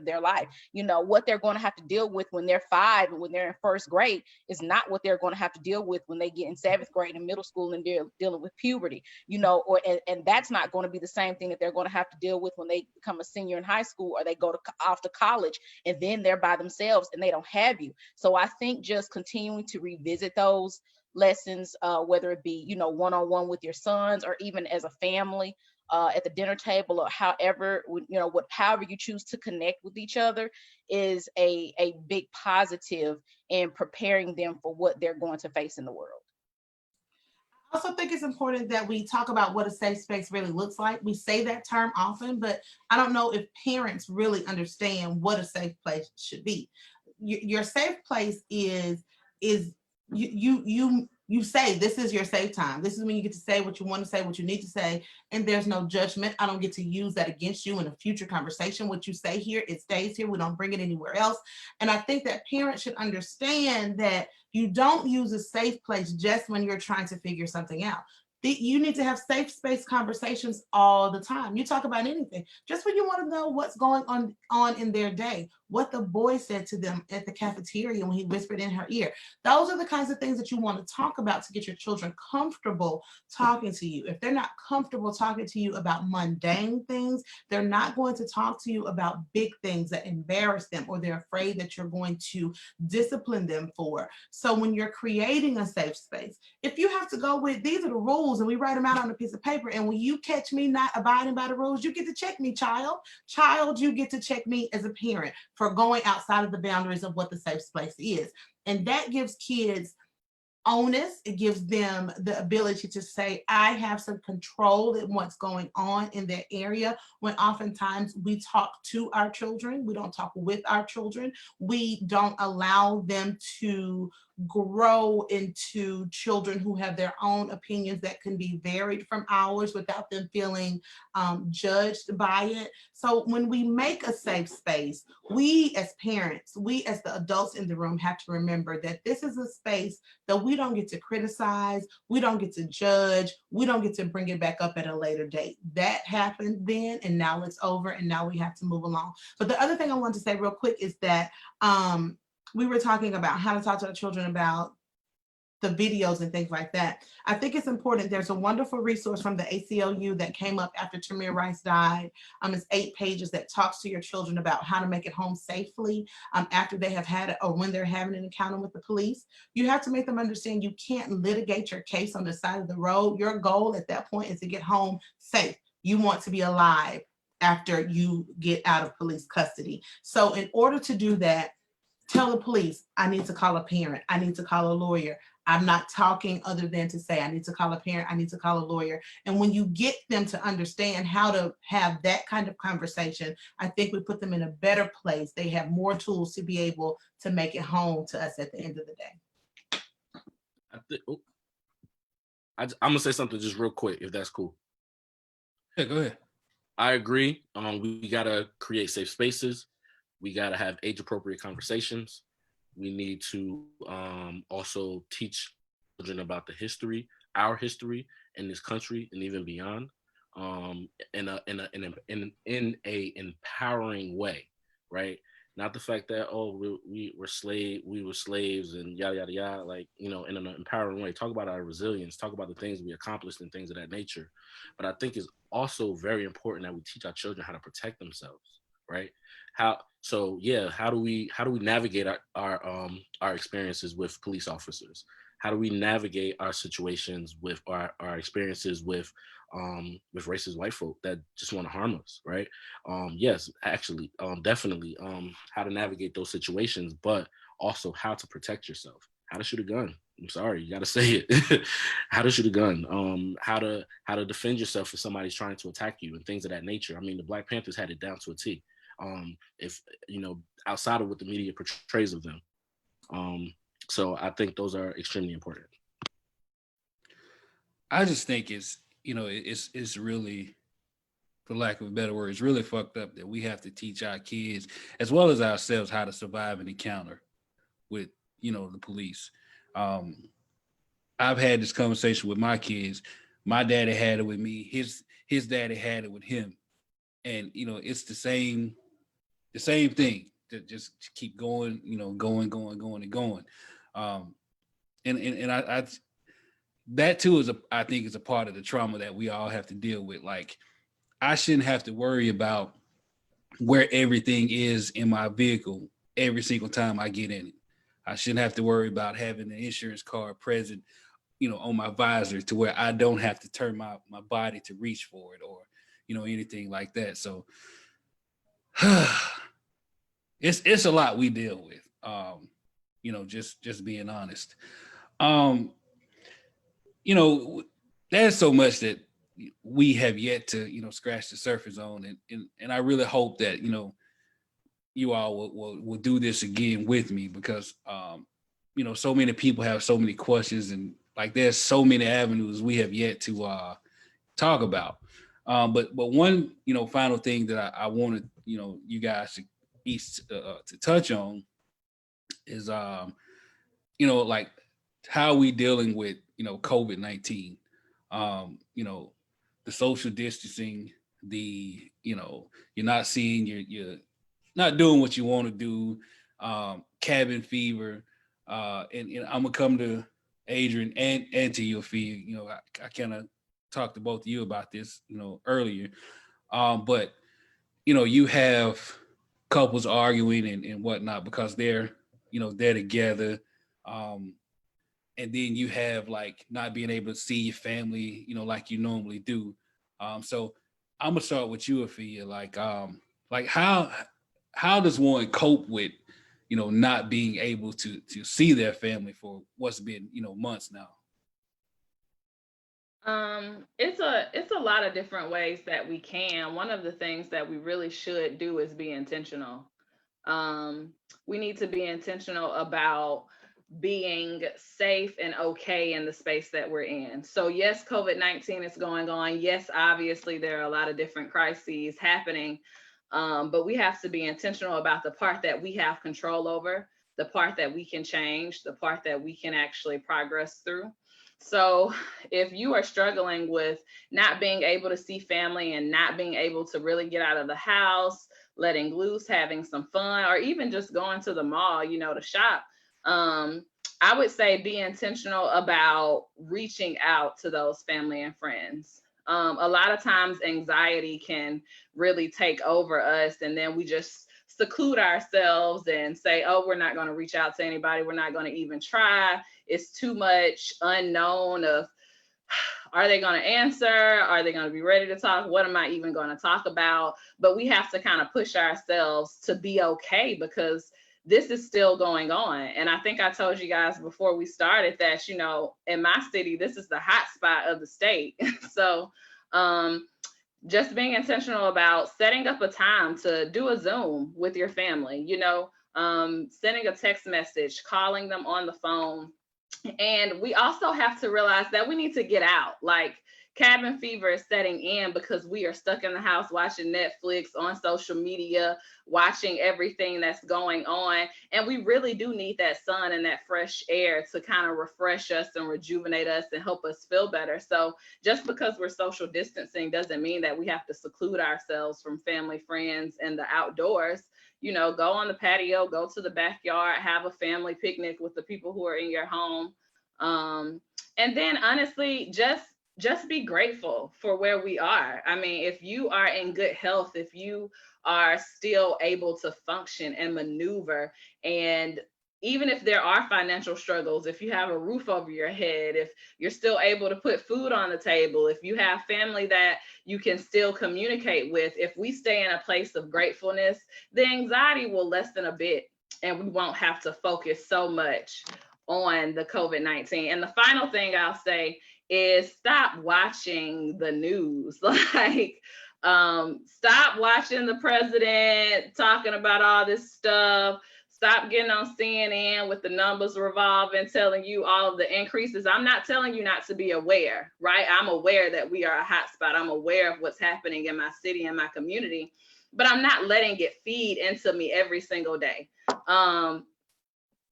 their life. What they're going to have to deal with when they're 5 and when they're in first grade is not what they're going to have to deal with when they get in 7th grade and middle school and they're dealing with puberty, and that's not going to be the same thing that they're going to have to deal with when they become a senior in high school or they go off to college, and then they're by themselves and they don't have you. So I think just continuing to revisit those lessons, whether it be, one-on-one with your sons or even as a family, at the dinner table, or however you choose to connect with each other, is a big positive in preparing them for what they're going to face in the world. I also think it's important that we talk about what a safe space really looks like. We say that term often, but I don't know if parents really understand what a safe place should be. Your safe place is you say, this is your safe time. This is when you get to say what you want to say, what you need to say, and there's no judgment. I don't get to use that against you in a future conversation. What you say here, it stays here. We don't bring it anywhere else. And I think that parents should understand that you don't use a safe place just when you're trying to figure something out. You need to have safe space conversations all the time. You talk about anything, just when you want to know what's going on in their day. what the boy said to them at the cafeteria when he whispered in her ear. Those are the kinds of things that you want to talk about to get your children comfortable talking to you. If they're not comfortable talking to you about mundane things, they're not going to talk to you about big things that embarrass them, or they're afraid that you're going to discipline them for. So when you're creating a safe space, if you have to go with, these are the rules, and we write them out on a piece of paper, and when you catch me not abiding by the rules, you get to check me, child. Child, you get to check me as a parent for going outside of the boundaries of what the safe space is. And that gives kids onus. It gives them the ability to say, I have some control in what's going on in their area, when oftentimes we talk to our children, we don't talk with our children, we don't allow them to grow into children who have their own opinions that can be varied from ours without them feeling judged by it. So when we make a safe space, we as parents, we as the adults in the room have to remember that this is a space that we don't get to criticize, we don't get to judge, we don't get to bring it back up at a later date. That happened then, and now it's over, and now we have to move along. But the other thing I want to say real quick is that we were talking about how to talk to our children about the videos and things like that. I think it's important. There's a wonderful resource from the ACLU that came up after Tamir Rice died. It's 8 pages that talks to your children about how to make it home safely after they have had it, or when they're having an encounter with the police. You have to make them understand you can't litigate your case on the side of the road. Your goal at that point is to get home safe. You want to be alive after you get out of police custody. So in order to do that, tell the police, I need to call a parent, I need to call a lawyer. I'm not talking other than to say, I need to call a parent, I need to call a lawyer. And when you get them to understand how to have that kind of conversation, I think we put them in a better place. They have more tools to be able to make it home to us at the end of the day. I'm gonna say something just real quick, if that's cool. Yeah, go ahead. I agree. We gotta create safe spaces. We gotta have age-appropriate conversations. We need to also teach children about the history, our history in this country and even beyond, in a empowering way, right? Not the fact that, oh, we were slaves and yada yada yada, like, in an empowering way. Talk about our resilience, talk about the things we accomplished and things of that nature. But I think it's also very important that we teach our children how to protect themselves, right? How do we navigate our experiences with police officers? How do we navigate our situations with our experiences with racist white folk that just want to harm us, right? Yes, actually, definitely, how to navigate those situations, but also how to protect yourself, how to shoot a gun. I'm sorry, you gotta say it. How to shoot a gun, how to defend yourself if somebody's trying to attack you and things of that nature. I mean, the Black Panthers had it down to a T. If outside of what the media portrays of them. So I think those are extremely important. I just think it's really, for lack of a better word, it's really fucked up that we have to teach our kids as well as ourselves how to survive an encounter with, the police. I've had this conversation with my kids. My daddy had it with me. His daddy had it with him. And, it's the same thing, that just keep going, going. And I that too I think is a part of the trauma that we all have to deal with. Like, I shouldn't have to worry about where everything is in my vehicle every single time I get in it. I shouldn't have to worry about having an insurance card present, on my visor, to where I don't have to turn my body to reach for it, or, anything like that. So it's a lot we deal with, just being honest. There's so much that we have yet to, scratch the surface on. And I really hope that, you all will do this again with me, because, so many people have so many questions, and like, there's so many avenues we have yet to talk about. But one, final thing that I wanted, you guys to each to touch on is, like, how we dealing with, COVID-19, the social distancing, the, you're not seeing your not doing what you want to do, cabin fever, and I'm gonna come to Adrian and to you, Fee. You know, I kind of talked to both of you about this, you know, earlier, but you know, you have couples arguing and whatnot because they're, you know, they're together. And then you have like not being able to see your family, you know, like you normally do. So I'm gonna start with you, Afia. Like how does one cope with, you know, not being able to see their family for what's been, you know, months now? It's a lot of different ways that we can. One of the things that we really should do is be intentional. We need to be intentional about being safe and okay in the space that we're in. So yes, COVID-19 is going on. Yes, obviously there are a lot of different crises happening, but we have to be intentional about the part that we have control over, the part that we can change, the part that we can actually progress through. So if you are struggling with not being able to see family and not being able to really get out of the house, letting loose, having some fun, or even just going to the mall, you know, to shop, I would say be intentional about reaching out to those family and friends. A lot of times anxiety can really take over us, and then we just seclude ourselves and say, oh, we're not going to reach out to anybody. We're not going to even try. It's too much unknown of, are they going to answer? Are they going to be ready to talk? What am I even going to talk about? But we have to kind of push ourselves to be okay, because this is still going on. And I think I told you guys before we started that, you know, in my city, this is the hot spot of the state. So just being intentional about setting up a time to do a Zoom with your family, you know, sending a text message, calling them on the phone. And we also have to realize that we need to get out. Like, cabin fever is setting in because we are stuck in the house watching Netflix, on social media, watching everything that's going on. And we really do need that sun and that fresh air to kind of refresh us and rejuvenate us and help us feel better. So just because we're social distancing doesn't mean that we have to seclude ourselves from family, friends, and the outdoors. You know, go on the patio, go to the backyard, have a family picnic with the people who are in your home. And then honestly, just be grateful for where we are. I mean, if you are in good health, if you are still able to function and maneuver, and even if there are financial struggles, if you have a roof over your head, if you're still able to put food on the table, if you have family that you can still communicate with, if we stay in a place of gratefulness, the anxiety will lessen a bit and we won't have to focus so much on the COVID-19. And the final thing I'll say is stop watching the news. Like, stop watching the president talking about all this stuff. Stop getting on CNN with the numbers revolving, telling you all of the increases. I'm not telling you not to be aware, right? I'm aware that we are a hotspot. I'm aware of what's happening in my city and my community, but I'm not letting it feed into me every single day.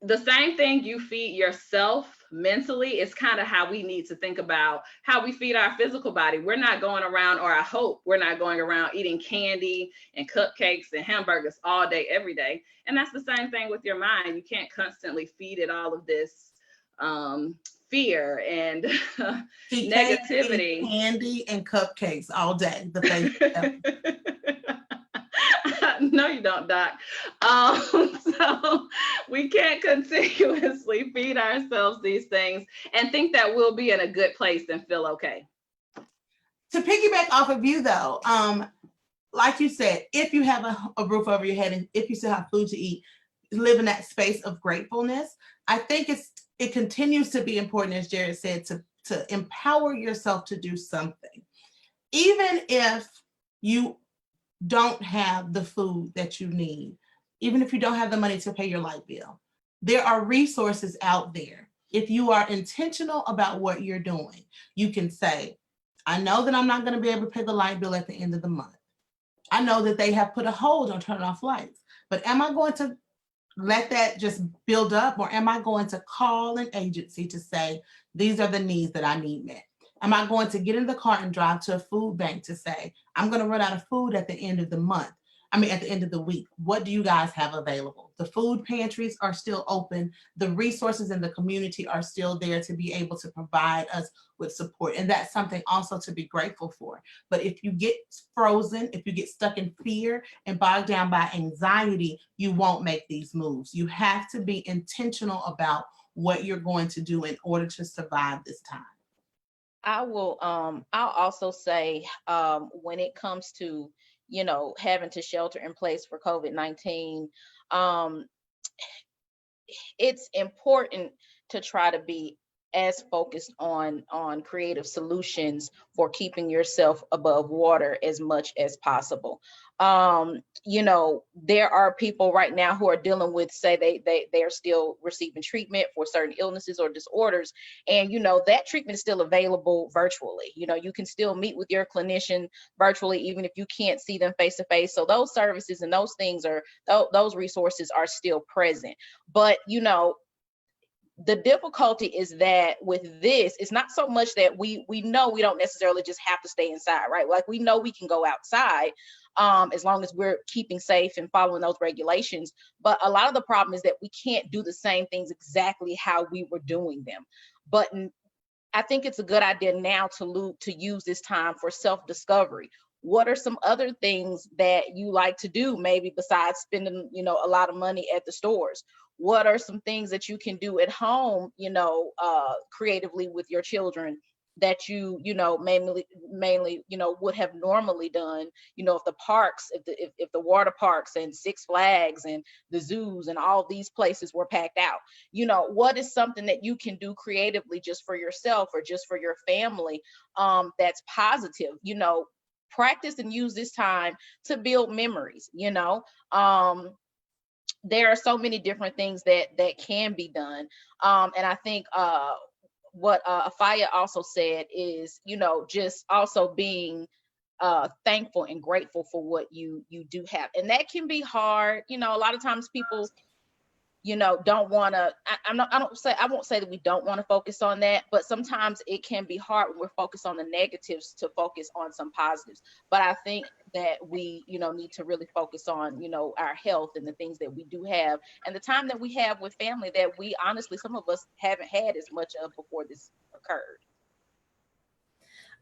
The same thing you feed yourself mentally is kind of how we need to think about how we feed our physical body. We're not going around, or I hope we're not going around eating candy and cupcakes and hamburgers all day, every day. And that's the same thing with your mind. You can't constantly feed it all of this fear and negativity. Candy and cupcakes all day. The face. No, you don't, Doc. So we can't continuously feed ourselves these things and think that we'll be in a good place and feel okay. To piggyback off of you though, like you said, if you have a roof over your head and if you still have food to eat, live in that space of gratefulness. I think it continues to be important, as Jared said, to empower yourself to do something. Even if you don't have the food that you need, even if you don't have the money to pay your light bill, there are resources out there. If you are intentional about what you're doing, you can say, I know that I'm not going to be able to pay the light bill at the end of the month. I know that they have put a hold on turning off lights, but am I going to let that just build up, or am I going to call an agency to say, these are the needs that I need met? Am I going to get in the car and drive to a food bank to say, I'm going to run out of food at the end of the month? at the end of the week, what do you guys have available? The food pantries are still open. The resources in the community are still there to be able to provide us with support. And that's something also to be grateful for. But if you get frozen, if you get stuck in fear and bogged down by anxiety, you won't make these moves. You have to be intentional about what you're going to do in order to survive this time. I'll also say, when it comes to, having to shelter in place for COVID-19, it's important to try to be as focused on creative solutions for keeping yourself above water as much as possible. There are people right now who are dealing with, say they're still receiving treatment for certain illnesses or disorders, and that treatment is still available virtually. You can still meet with your clinician virtually, even if you can't see them face to face. So those services and those things those resources are still present. But the difficulty is that with this, it's not so much that we know we don't necessarily just have to stay inside, right? Like, we know we can go outside as long as we're keeping safe and following those regulations. But a lot of the problem is that we can't do the same things exactly how we were doing them. But I think it's a good idea now to use this time for self-discovery. What are some other things that you like to do, maybe besides spending, a lot of money at the stores? What are some things that you can do at home, creatively with your children that you mainly would have normally done, if the parks, if the water parks and Six Flags and the zoos and all these places were packed out? What is something that you can do creatively just for yourself or just for your family, that's positive? Practice and use this time to build memories. There are so many different things that can be done. And I think what Afaya also said is, just also being thankful and grateful for what you do have. And that can be hard. A lot of times people don't want to, I won't say that we don't want to focus on that, but sometimes it can be hard when we're focused on the negatives to focus on some positives. But I think that we, need to really focus on, our health and the things that we do have and the time that we have with family that we honestly, some of us haven't had as much of before this occurred.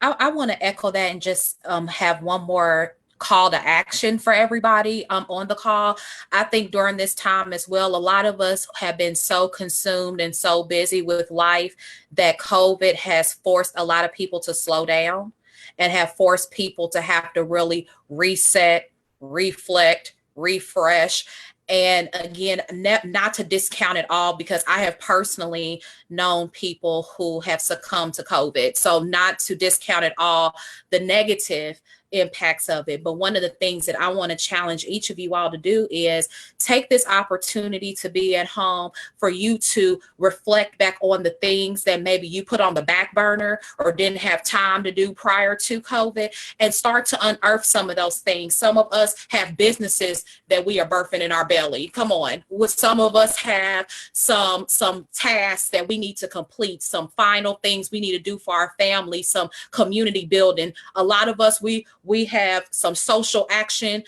I want to echo that and just have one more call to action for everybody on the call. I think during this time as well, a lot of us have been so consumed and so busy with life that COVID has forced a lot of people to slow down and have forced people to have to really reset, reflect, refresh. And again, not to discount it all, because I have personally known people who have succumbed to COVID. So not to discount it all, the negative impacts of it. But one of the things that I want to challenge each of you all to do is take this opportunity to be at home for you to reflect back on the things that maybe you put on the back burner or didn't have time to do prior to COVID, and start to unearth some of those things. Some of us have businesses that we are birthing in our belly. Come on. Some of us have some tasks that we need to complete, some final things we need to do for our family, some community building. A lot of us, we have some social action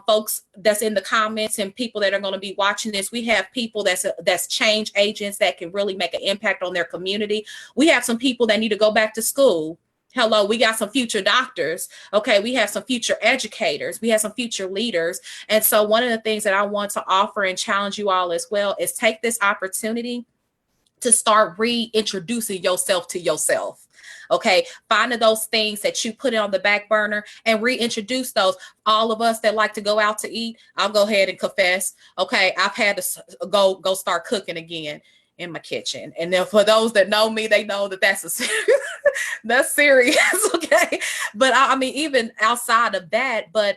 folks that's in the comments, and people that are going to be watching this. We have people that's change agents that can really make an impact on their community. We have some people that need to go back to school. Hello, we got some future doctors. Okay, we have some future educators. We have some future leaders. And so one of the things that I want to offer and challenge you all as well is take this opportunity to start reintroducing yourself to yourself. Okay, finding those things that you put on the back burner and reintroduce those. All of us that like to go out to eat, I'll go ahead and confess. Okay, I've had to go start cooking again in my kitchen. And then for those that know me, they know that that's serious. Okay, but I mean, even outside of that, but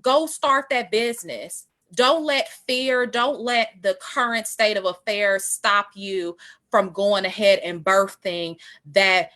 go start that business. Don't let fear, don't let the current state of affairs stop you from going ahead and birthing that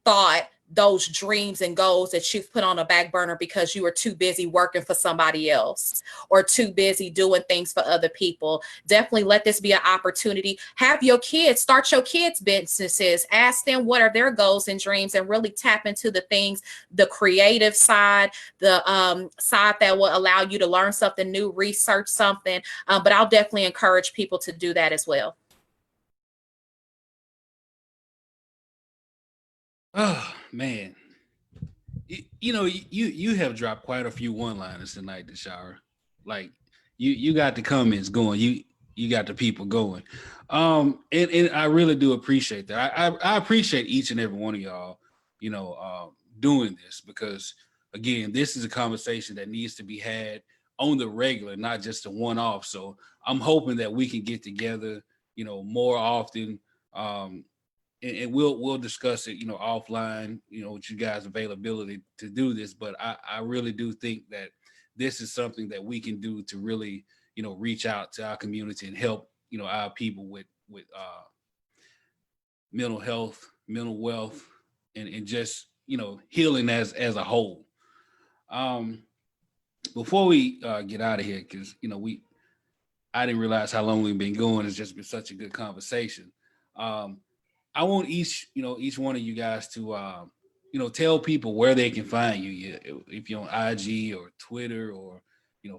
thought those dreams and goals that you've put on a back burner because you were too busy working for somebody else or too busy doing things for other people. Definitely let this be an opportunity. Have your kids, start your kids' businesses, ask them what are their goals and dreams, and really tap into the things, the creative side, the side that will allow you to learn something new, research something. But I'll definitely encourage people to do that as well. Oh man, you have dropped quite a few one-liners tonight, DeShara. Like you got the comments going. You got the people going. And I really do appreciate that. I appreciate each and every one of y'all, doing this, because again, this is a conversation that needs to be had on the regular, not just a one-off. So I'm hoping that we can get together, more often. And we'll discuss it, offline, with you guys' availability to do this. But I really do think that this is something that we can do to really, reach out to our community and help, our people with mental health, mental wealth, and just, healing as a whole. Before we get out of here, because, I didn't realize how long we've been going. It's just been such a good conversation. I want each one of you guys to, tell people where they can find you. If you're on IG or Twitter or,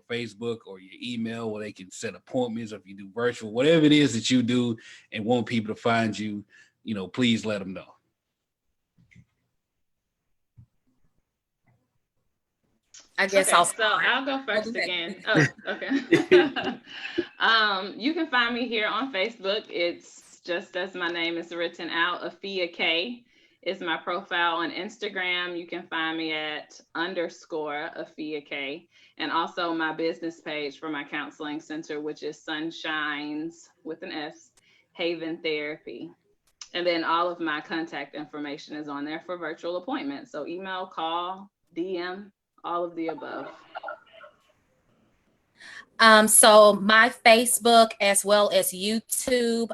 Facebook or your email, where they can set appointments, or if you do virtual, whatever it is that you do and want people to find you, please let them know. I guess okay, so I'll go first again. Oh, okay. You can find me here on Facebook. It's just as my name is written out. Afia K is my profile. On Instagram, you can find me at _Afia K. And also my business page for my counseling center, which is Sunshines with an S, Haven Therapy. And then all of my contact information is on there for virtual appointments. So email, call, DM, all of the above. So my Facebook as well as YouTube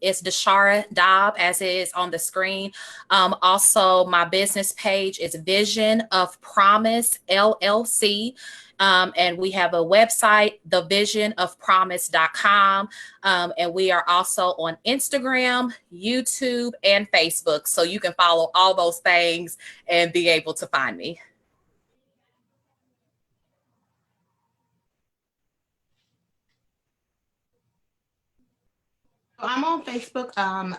is DeShara Doub, as it is on the screen. Also, my business page is Vision of Promise LLC. And we have a website, thevisionofpromise.com. And we are also on Instagram, YouTube, and Facebook. So you can follow all those things and be able to find me. I'm on Facebook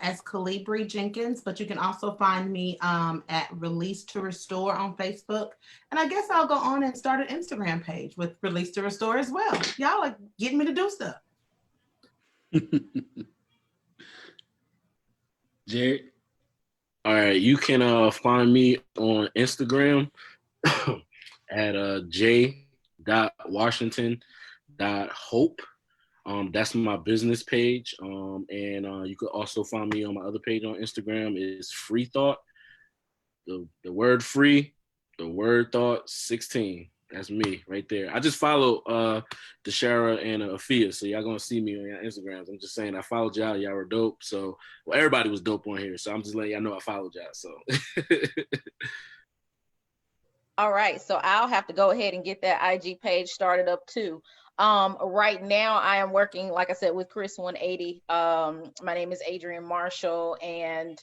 as Calibri Jenkins, but you can also find me at Release to Restore on Facebook. And I guess I'll go on and start an Instagram page with Release to Restore as well. Y'all are getting me to do stuff. Jared? All right, you can find me on Instagram at j.washington.hope. That's my business page. And you could also find me on my other page on Instagram is Free Thought. The word free, the word thought 16. That's me right there. I just follow DeShara and Afia, so y'all gonna see me on your Instagrams. I'm just saying I followed y'all. Y'all were dope. So everybody was dope on here. So I'm just letting y'all know I followed y'all. So All right, so I'll have to go ahead and get that IG page started up too. Right now I am working, like I said, with Chris 180. My name is Adrienne Marshall, and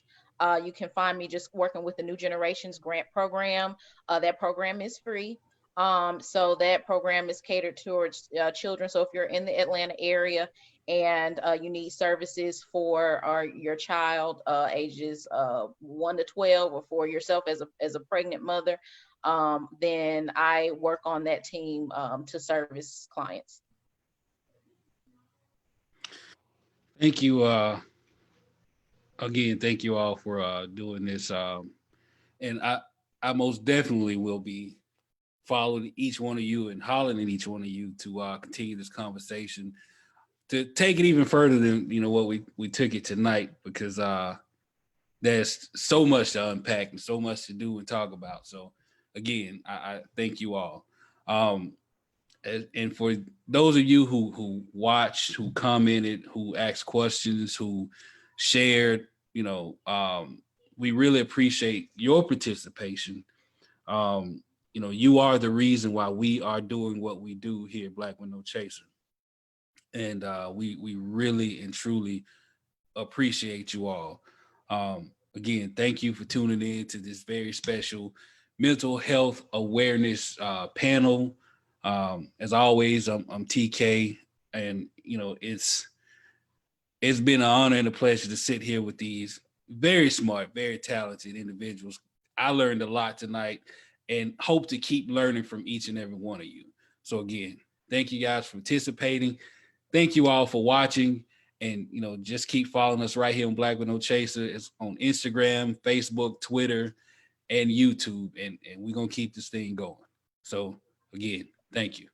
you can find me just working with the New Generations Grant Program. That program is free. So that program is catered towards children. So if you're in the Atlanta area and you need services for your child ages 1 to 12, or for yourself as a pregnant mother, then I work on that team to service clients. Thank you. Again, thank you all for doing this. And I most definitely will be following each one of you and hollering at each one of you to continue this conversation, to take it even further than what we took it tonight, because there's so much to unpack and so much to do and talk about. So again, I thank you all. And for those of you who watched, who commented, who asked questions, who shared, we really appreciate your participation. You know, you are the reason why we are doing what we do here at Black with No Chaser. And we really and truly appreciate you all. Again, thank you for tuning in to this very special mental health awareness panel. As always, I'm TK, and you know it's been an honor and a pleasure to sit here with these very smart, very talented individuals. I learned a lot tonight, and hope to keep learning from each and every one of you. So again, thank you guys for participating. Thank you all for watching. And, you know, just keep following us right here on Black with No Chaser. It's on Instagram, Facebook, Twitter, and YouTube. And we're going to keep this thing going. So, again, thank you.